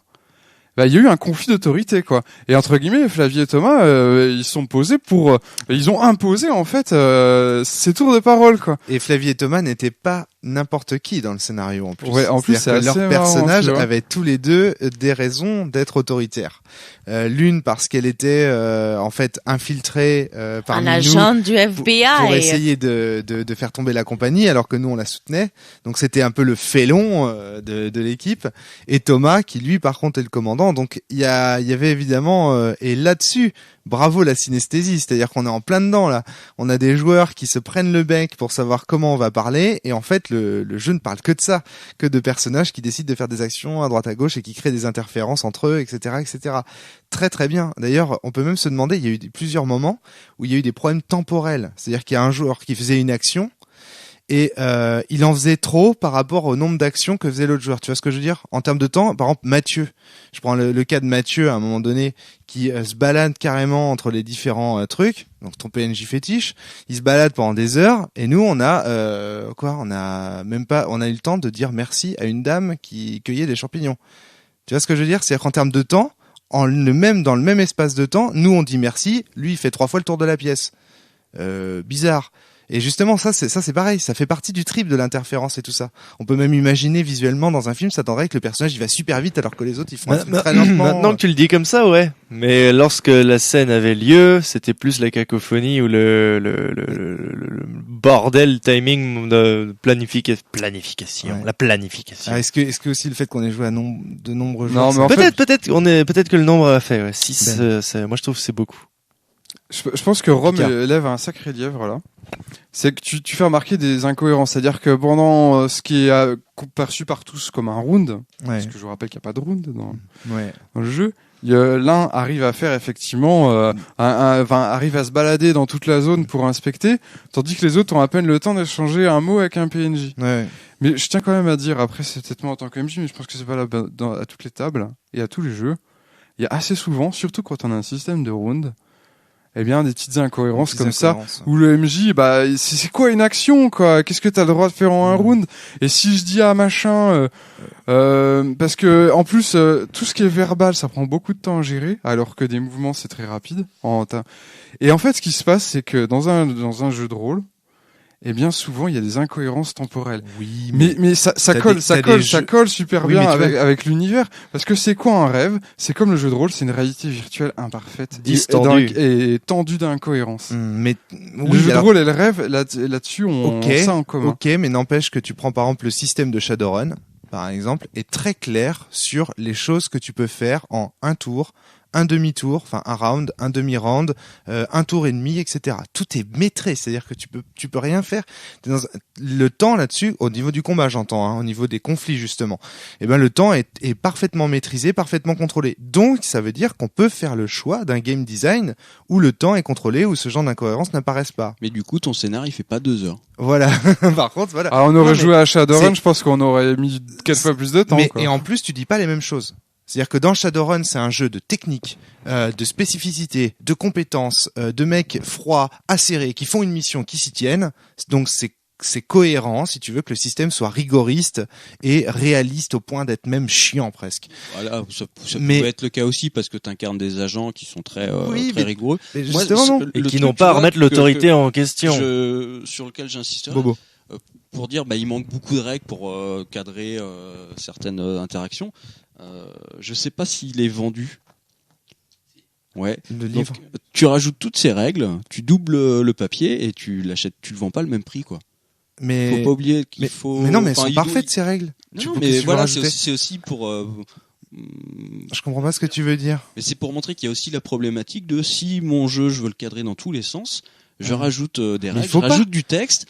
il y a eu un conflit d'autorité, quoi. Et entre guillemets, Flavie et Thomas, ils sont posés ils ont imposé, en fait, ces tours de parole, quoi. Et Flavie et Thomas n'étaient pas n'importe qui dans le scénario, en plus. Ouais, en plus, c'est assez leurs marrant, personnages avaient tous les deux des raisons d'être autoritaires. L'une parce qu'elle était, en fait, infiltrée, parmi nous. Un agent du FBI. Pour essayer de faire tomber la compagnie, alors que nous, on la soutenait. Donc, c'était un peu le félon, de l'équipe. Et Thomas, qui lui, par contre, est le commandant. Donc il y avait évidemment et là-dessus, bravo la synesthésie, c'est-à-dire qu'on est en plein dedans là. On a des joueurs qui se prennent le bec pour savoir comment on va parler et en fait le jeu ne parle que de ça, que de personnages qui décident de faire des actions à droite à gauche et qui créent des interférences entre eux, etc., etc. Très très bien. D'ailleurs, on peut même se demander, il y a eu plusieurs moments où il y a eu des problèmes temporels, c'est-à-dire qu'il y a un joueur qui faisait une action. Et il en faisait trop par rapport au nombre d'actions que faisait l'autre joueur. Tu vois ce que je veux dire? En termes de temps, par exemple, Mathieu. Je prends le cas de Mathieu à un moment donné qui se balade carrément entre les différents trucs. Donc ton PNJ fétiche, il se balade pendant des heures. Et nous, on a on a eu le temps de dire merci à une dame qui cueillait des champignons. Tu vois ce que je veux dire? C'est-à-dire qu'en termes de temps, dans le même espace de temps, nous on dit merci, lui il fait 3 fois le tour de la pièce. Bizarre. Et justement, ça c'est pareil, ça fait partie du trip de l'interférence et tout ça. On peut même imaginer visuellement dans un film, ça tendrait que le personnage il va super vite alors que les autres ils font très lentement. Maintenant que tu le dis comme ça, ouais. Mais lorsque la scène avait lieu, c'était plus la cacophonie ou le bordel timing de planification. Ouais. La planification. Ah, est-ce que aussi le fait qu'on ait joué à de nombreux jeux. Non, mais peut-être que le nombre a fait, ouais. 6, moi je trouve que c'est beaucoup. Je pense que Rome élève un sacré lièvre là. C'est que tu fais remarquer des incohérences, c'est-à-dire que pendant ce qui est perçu par tous comme un round, parce que je vous rappelle qu'il n'y a pas de round dans le jeu, l'un arrive à faire effectivement, arrive à se balader dans toute la zone pour inspecter, tandis que les autres ont à peine le temps d'échanger un mot avec un PNJ. Ouais. Mais je tiens quand même à dire, après c'est peut-être moi en tant que MJ, mais je pense que c'est valable à toutes les tables et à tous les jeux, il y a assez souvent, surtout quand on a un système de round, eh bien des petites incohérences comme ça où le MJ c'est quoi une action quoi, qu'est-ce que t'as le droit de faire en un round, et si je dis à machin parce que en plus tout ce qui est verbal ça prend beaucoup de temps à gérer alors que des mouvements c'est très rapide et en fait ce qui se passe c'est que dans un jeu de rôle, eh bien souvent il y a des incohérences temporelles. Oui, mais ça colle super bien avec l'univers, parce que c'est quoi un rêve? C'est comme le jeu de rôle, c'est une réalité virtuelle imparfaite et tendue d'incohérences. Mais le jeu de rôle et le rêve là-dessus on ça en commun. OK, mais n'empêche que tu prends par exemple le système de Shadowrun. par exemple, est très clair sur les choses que tu peux faire en un tour, un demi-tour, enfin un round, un demi-round, un tour et demi, etc. Tout est maîtrisé, c'est-à-dire que tu peux rien faire. Le temps là-dessus, au niveau du combat, j'entends, au niveau des conflits justement, le temps est parfaitement maîtrisé, parfaitement contrôlé. Donc ça veut dire qu'on peut faire le choix d'un game design où le temps est contrôlé, où ce genre d'incohérences n'apparaissent pas. Mais du coup, ton scénario, il fait pas 2 heures. Voilà. Par contre, voilà. Alors on aurait joué à Shadowrun, je pense qu'on aurait mis 4 fois plus de temps. Mais, quoi. et en plus, tu dis pas les mêmes choses. C'est-à-dire que dans Shadowrun, c'est un jeu de technique, de spécificité, de compétences, de mecs froids, acérés, qui font une mission, qui s'y tiennent. Donc c'est cohérent, si tu veux que le système soit rigoriste et réaliste au point d'être même chiant presque. Voilà, ça peut être le cas aussi parce que tu incarnes des agents qui sont très rigoureux. Mais justement, et qui n'ont pas à remettre l'autorité en question. Sur lequel j'insisterai. Bobo. Pour dire, il manque beaucoup de règles pour cadrer certaines interactions. Je sais pas s'il est vendu. Ouais. Le livre. Donc, tu rajoutes toutes ces règles, tu doubles le papier et tu l'achètes, tu le vends pas le même prix, quoi. Mais faut pas oublier qu'il faut. Mais non, mais elles sont parfaites ces règles. Non, mais voilà, c'est aussi pour. Je comprends pas ce que tu veux dire. Mais c'est pour montrer qu'il y a aussi la problématique de si mon jeu, je veux le cadrer dans tous les sens, je rajoute des règles, je rajoute du texte.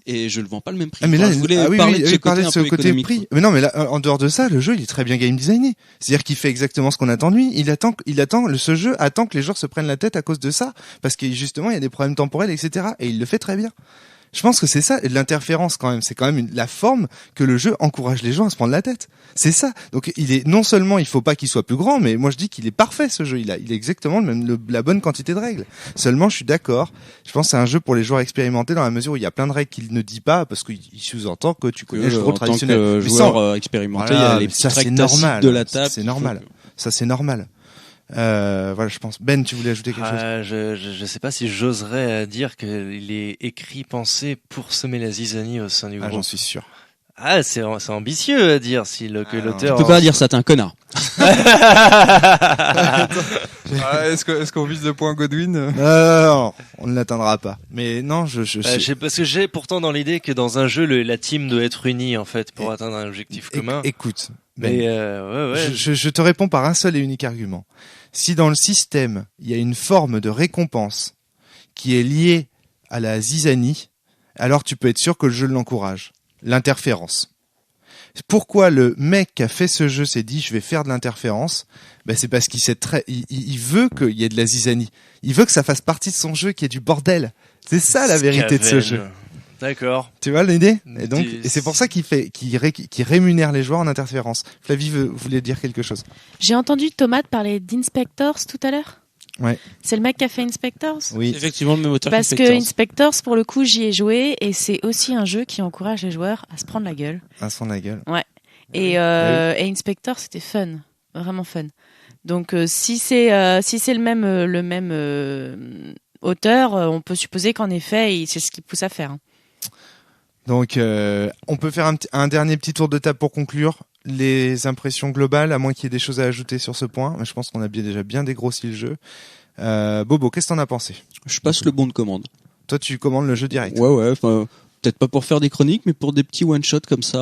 Et je le vends pas le même prix. Ah mais là, je voulais parler de ce côté prix. Mais non, mais là, en dehors de ça, le jeu, il est très bien game designé. C'est-à-dire qu'il fait exactement ce qu'on attend de lui. Ce jeu attend que les joueurs se prennent la tête à cause de ça, parce que justement, il y a des problèmes temporels, etc. Et il le fait très bien. Je pense que c'est ça, et de l'interférence quand même. C'est quand même la forme que le jeu encourage les gens à se prendre la tête. C'est ça. Donc non seulement il faut pas qu'il soit plus grand, mais moi je dis qu'il est parfait ce jeu. Il est exactement la bonne quantité de règles. Seulement je suis d'accord. Je pense que c'est un jeu pour les joueurs expérimentés dans la mesure où il y a plein de règles qu'il ne dit pas parce qu'il sous-entend que tu connais le jeu traditionnel. En tant que joueur expérimenté, il y a les petites règles tacites de la table. C'est normal. Ça c'est normal. Voilà, je pense. Ben, tu voulais ajouter quelque chose? Je sais pas si j'oserais dire qu'il est écrit, pensé pour semer la zizanie au sein du groupe. J'en suis sûr. Ah, c'est ambitieux à dire que l'auteur. Tu peux pas dire ça, t'es un connard. Est-ce qu'on vise le point Godwin? Non, on ne l'atteindra pas. Mais non, parce que j'ai pourtant dans l'idée que dans un jeu, la team doit être unie en fait pour atteindre un objectif commun. Écoute, Ben, je te réponds par un seul et unique argument. Si dans le système, il y a une forme de récompense qui est liée à la zizanie, alors tu peux être sûr que le jeu l'encourage. L'interférence. Pourquoi le mec qui a fait ce jeu s'est dit je vais faire de l'interférence? C'est parce qu'il sait il veut qu'il y ait de la zizanie. Il veut que ça fasse partie de son jeu, qu'il y ait du bordel. C'est ça la vérité de ce jeu. D'accord. Tu vois l'idée? Et c'est pour ça qu'il rémunère les joueurs en interférence. Flavie voulait dire quelque chose. J'ai entendu Thomas parler d'Inspectors tout à l'heure. Ouais. C'est le mec qui a fait Inspectors? Oui. C'est effectivement le même auteur Parce que Inspectors, pour le coup, j'y ai joué et c'est aussi un jeu qui encourage les joueurs à se prendre la gueule. À se prendre la gueule. Ouais. Et Inspectors, c'était fun. Vraiment fun. Donc, si c'est le même auteur, on peut supposer qu'en effet, c'est ce qu'il pousse à faire. Donc, on peut faire un dernier petit tour de table pour conclure. Les impressions globales, à moins qu'il y ait des choses à ajouter sur ce point. Mais je pense qu'on a déjà bien dégrossi le jeu. Bobo, qu'est-ce que t'en as pensé? Je passe le bon de commande. Toi, tu commandes le jeu direct? Ouais. Peut-être pas pour faire des chroniques, mais pour des petits one-shots comme ça,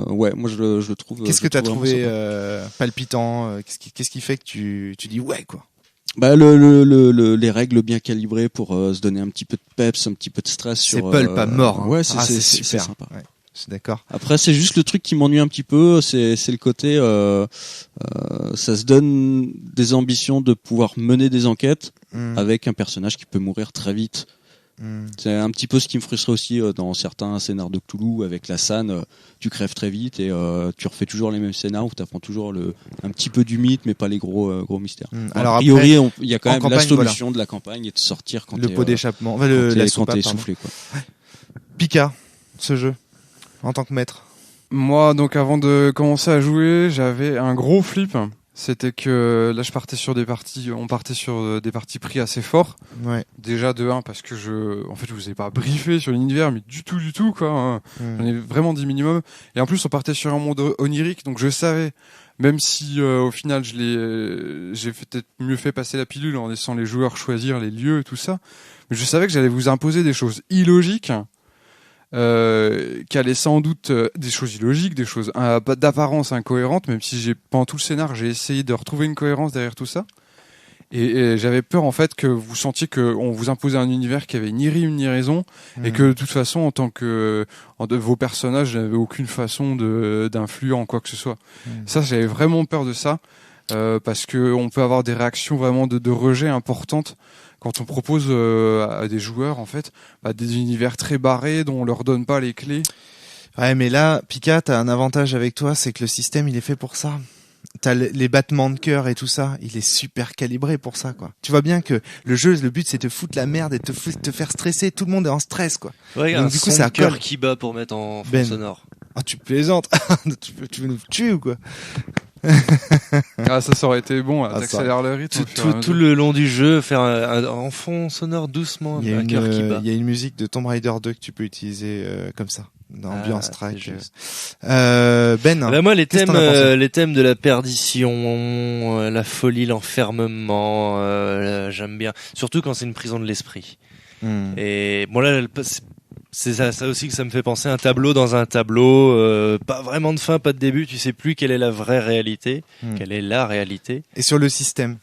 moi je le trouve. Qu'est-ce que t'as trouvé palpitant? Qu'est-ce qui fait que tu dis ouais, quoi? Les règles bien calibrées pour se donner un petit peu de peps, un petit peu de stress sur. C'est pulp à mort. Hein. Ouais, c'est super sympa. Ouais. Je suis d'accord. Après, c'est juste le truc qui m'ennuie un petit peu, c'est le côté, ça se donne des ambitions de pouvoir mener des enquêtes avec un personnage qui peut mourir très vite. C'est un petit peu ce qui me frustrait aussi dans certains scénars de Cthulhu avec la SAN, tu crèves très vite et tu refais toujours les mêmes scénars où tu apprends toujours un petit peu du mythe mais pas les gros mystères. Alors a priori, il y a quand même la solution de la campagne et de sortir quand le pot d'échappement, quand t'es essoufflé, quoi. Pika, ce jeu en tant que maître. Moi, donc avant de commencer à jouer, j'avais un gros flip. C'était que là, on partait sur des parties pris assez forts. Ouais. Déjà de 1 parce que je vous ai pas briefé sur l'univers, mais du tout, quoi. J'en ai vraiment dit minimum. Et en plus, on partait sur un monde onirique, donc je savais, même si au final, j'ai peut-être mieux fait passer la pilule en laissant les joueurs choisir les lieux et tout ça, mais je savais que j'allais vous imposer des choses illogiques. qui allait sans doute des choses illogiques, des choses d'apparence incohérentes, même si pendant tout le scénar, j'ai essayé de retrouver une cohérence derrière tout ça. Et j'avais peur en fait que vous sentiez qu'on vous imposait un univers qui avait ni rime ni raison, et que de toute façon, en tant que vos personnages n'avaient aucune façon d'influer en quoi que ce soit. Ça, j'avais vraiment peur de ça, parce que on peut avoir des réactions vraiment de rejet importantes quand on propose à des joueurs en fait des univers très barrés dont on leur donne pas les clés. Ouais, mais là, Pika, t'as un avantage avec toi, c'est que le système il est fait pour ça. T'as les battements de cœur et tout ça, il est super calibré pour ça, quoi. Tu vois bien que le but c'est de te foutre la merde et de te faire stresser. Tout le monde est en stress, quoi. Ouais, donc du coup, c'est un cœur qui bat pour mettre en fond sonore. Ah, tu plaisantes. Tu veux nous tuer ou quoi? Ça aurait été bon, t'accélères le rythme. Tout le long du jeu, faire un fond sonore doucement, un cœur qui bat. Il y a une musique de Tomb Raider 2 que tu peux utiliser comme ça. D'ambiance track. Moi, les thèmes de la perdition, la folie, l'enfermement, j'aime bien. Surtout quand c'est une prison de l'esprit. Et bon là, c'est ça aussi que ça me fait penser, un tableau dans un tableau, pas vraiment de fin, pas de début, tu sais plus quelle est la vraie réalité, quelle est la réalité. Et sur le système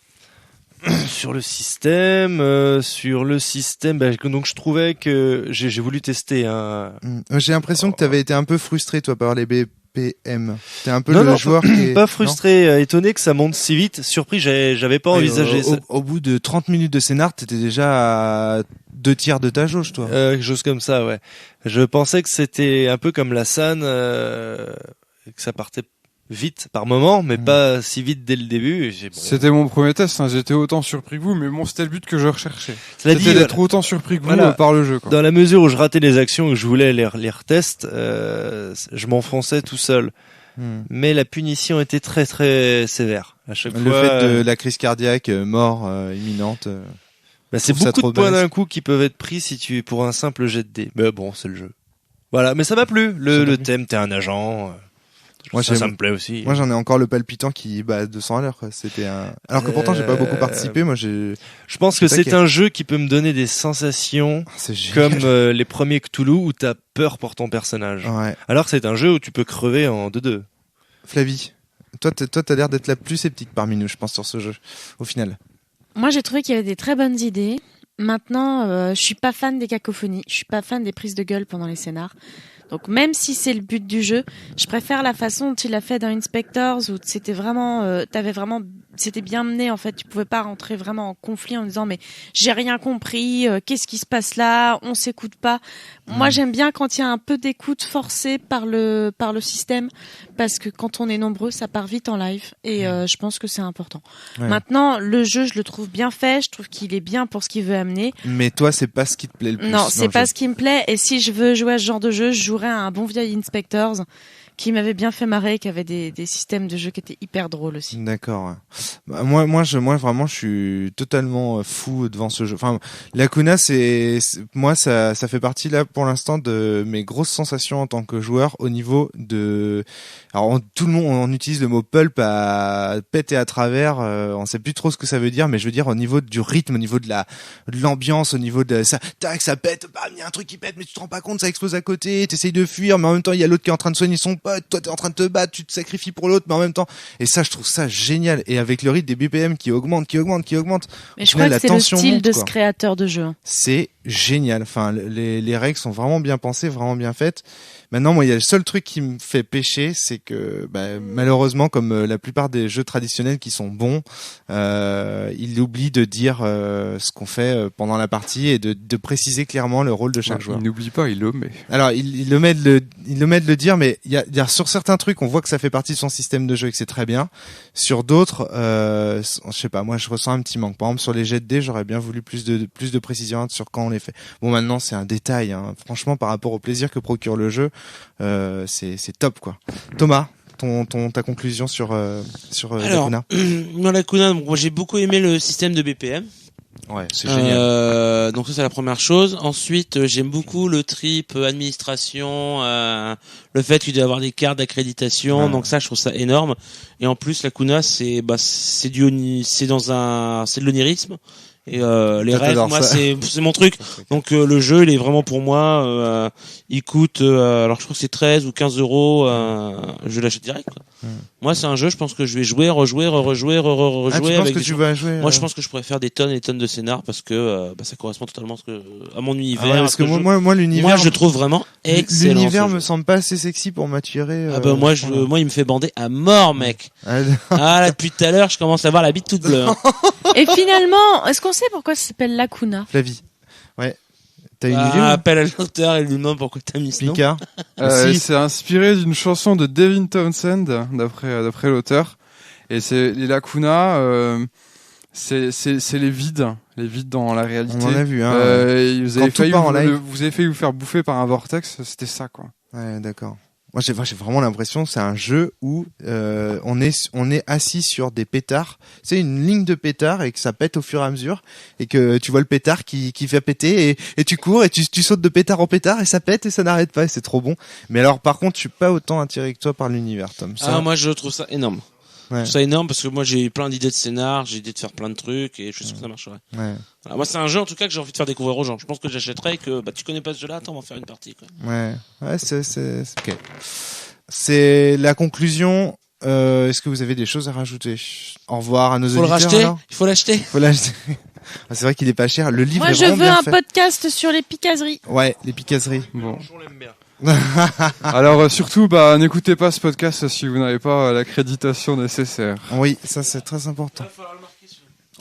sur le système, donc je trouvais que j'ai voulu tester. J'ai l'impression que tu avais été un peu frustré toi par les BPM. T'es un peu le joueur qui est pas frustré, étonné que ça monte si vite. Surpris, j'avais pas envisagé ça. Au bout de 30 minutes de scénar, t'étais déjà à 2/3 de ta jauge, toi. Quelque chose comme ça, ouais. Je pensais que c'était un peu comme la San, que ça partait vite par moment, mais pas si vite dès le début. C'était mon premier test, j'étais autant surpris que vous, mais bon, c'était le but que je recherchais. C'était d'être autant surpris que vous par le jeu, quoi. Dans la mesure où je ratais les actions et que je voulais les retester, je m'enfonçais tout seul. Mais la punition était très très sévère. À chaque fois, le fait de la crise cardiaque, mort imminente. C'est beaucoup de points d'un coup qui peuvent être pris si tu es pour un simple jet de dés. Mais bon, c'est le jeu. Voilà, mais ça m'a plu. Le thème, t'es un agent. Moi, ça me plaît aussi. Moi, j'en ai encore le palpitant qui bat 200 à l'heure, quoi. Alors que pourtant, j'ai pas beaucoup participé. Moi, je pense que c'est un jeu qui peut me donner des sensations comme les premiers Cthulhu où t'as peur pour ton personnage. Ouais. Alors que c'est un jeu où tu peux crever en 2-2. Flavie, toi, t'as l'air d'être la plus sceptique parmi nous, je pense, sur ce jeu, au final. Moi, j'ai trouvé qu'il y avait des très bonnes idées. Maintenant, je suis pas fan des cacophonies. Je suis pas fan des prises de gueule pendant les scénars. Donc même si c'est le but du jeu, je préfère la façon dont il l'a fait dans Inspectors où c'était vraiment, c'était bien mené en fait. Tu pouvais pas rentrer vraiment en conflit en disant mais j'ai rien compris, qu'est-ce qui se passe là, on s'écoute pas. Moi j'aime bien quand il y a un peu d'écoute forcée par le système parce que quand on est nombreux ça part vite en live et je pense que c'est important. Ouais. Maintenant le jeu je le trouve bien fait, je trouve qu'il est bien pour ce qu'il veut amener. Mais toi c'est pas ce qui te plaît le plus. Non c'est pas ce qui me plaît et si je veux jouer à ce genre de jeu je jouerais à un bon vieil Inspectors qui m'avait bien fait marrer, qui avait des systèmes de jeu qui étaient hyper drôles aussi. D'accord. Bah, moi vraiment je suis totalement fou devant ce jeu. Enfin Lacuna moi ça fait partie là pour l'instant de mes grosses sensations en tant que joueur au niveau de tout le monde on utilise le mot pulp à pète et à travers, on sait plus trop ce que ça veut dire mais je veux dire au niveau du rythme, au niveau de l'ambiance, au niveau de ça tac ça pète, bam, il y a un truc qui pète mais tu te rends pas compte, ça explose à côté, t'essayes de fuir mais en même temps il y a l'autre qui est en train de soigner son pote, toi t'es en train de te battre, tu te sacrifies pour l'autre mais en même temps et ça je trouve ça génial et avec le rythme des BPM qui augmente. Mais je crois que c'est le style de ce créateur de jeu. C'est génial. Enfin, les règles sont vraiment bien pensées, vraiment bien faites. Maintenant, moi, il y a le seul truc qui me fait pécher, c'est que malheureusement, comme la plupart des jeux traditionnels qui sont bons, il oublie de dire ce qu'on fait pendant la partie et de préciser clairement le rôle de chaque joueur. Il n'oublie pas, il l'omet. Alors, il omet de le dire, mais il y a sur certains trucs, on voit que ça fait partie de son système de jeu et que c'est très bien. Sur d'autres, je sais pas, moi, je ressens un petit manque. Par exemple, sur les jets de dés, j'aurais bien voulu plus de précision sur quand on les fait. Bon, maintenant, c'est un détail, hein. Franchement, par rapport au plaisir que procure le jeu, c'est top, quoi. Thomas, ta conclusion sur Lacuna. Dans Lacuna, moi j'ai beaucoup aimé le système de BPM. Ouais, c'est génial. Donc ça c'est la première chose. Ensuite, j'aime beaucoup le trip administration, le fait qu'il doit y avoir des cartes d'accréditation. Ouais. Donc ça, je trouve ça énorme. Et en plus, Lacuna, c'est de l'onirisme. Et les règles, moi c'est mon truc. Donc le jeu, il est vraiment pour moi. Il coûte, alors je crois que c'est 13 ou 15 euros. Je l'achète direct. Quoi. Moi, c'est un jeu. Je pense que je vais jouer, rejouer. Tu penses que tu vas jouer Moi, je pense que je pourrais faire des tonnes et des tonnes de scénar parce que ça correspond totalement à mon univers. Ah ouais, parce que moi l'univers, moi, je le trouve vraiment excellent. L'univers me semble pas assez sexy pour m'attirer. Moi, il me fait bander à mort, mec. Là, depuis tout à l'heure, je commence à avoir la bite toute bleue. Hein. Et finalement, est-ce qu'on sait pourquoi ça s'appelle Lacuna? Flavie. Ouais. T'as une idée? Appelle à l'auteur et lui demande pourquoi t'as mis ce nom. Picard. C'est inspiré d'une chanson de Devin Townsend, d'après l'auteur. Et c'est les lacunas, c'est les vides dans la réalité. On en a vu, hein. Vous avez failli vous faire bouffer par un vortex, c'était ça, quoi. Ouais, d'accord. Moi, j'ai vraiment l'impression que c'est un jeu où on est assis sur des pétards. C'est une ligne de pétards et que ça pète au fur et à mesure et que tu vois le pétard qui fait péter et tu cours et tu sautes de pétard en pétard et ça pète et ça n'arrête pas et c'est trop bon. Mais alors, par contre, je suis pas autant attiré que toi par l'univers, Tom. Moi, je trouve ça énorme. Ouais. Je trouve ça énorme parce que moi j'ai plein d'idées de scénar, j'ai idée de faire plein de trucs et je suis sûr que ça marcherait. Ouais. Voilà, moi c'est un jeu en tout cas que j'ai envie de faire découvrir aux gens. Je pense que j'achèterais et que tu connais pas ce jeu-là, attends on va faire une partie quoi. Ouais, c'est ok. C'est la conclusion. Est-ce que vous avez des choses à rajouter? Au revoir à nos auditeurs. Il faut l'acheter. C'est vrai qu'il est pas cher. Le livre. Moi je veux un podcast sur les picasseries. Ouais, les picasseries. Bon. On l'aime bien. Alors surtout, n'écoutez pas ce podcast si vous n'avez pas l'accréditation nécessaire. Oui, ça c'est très important.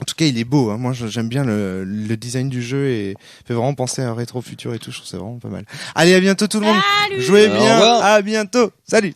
En tout cas, il est beau. Hein. Moi, j'aime bien le design du jeu et fait vraiment penser à Rétro Futur et tout. Je trouve ça vraiment pas mal. Allez, à bientôt tout le monde. Salut. Jouez bien. À bientôt. Salut.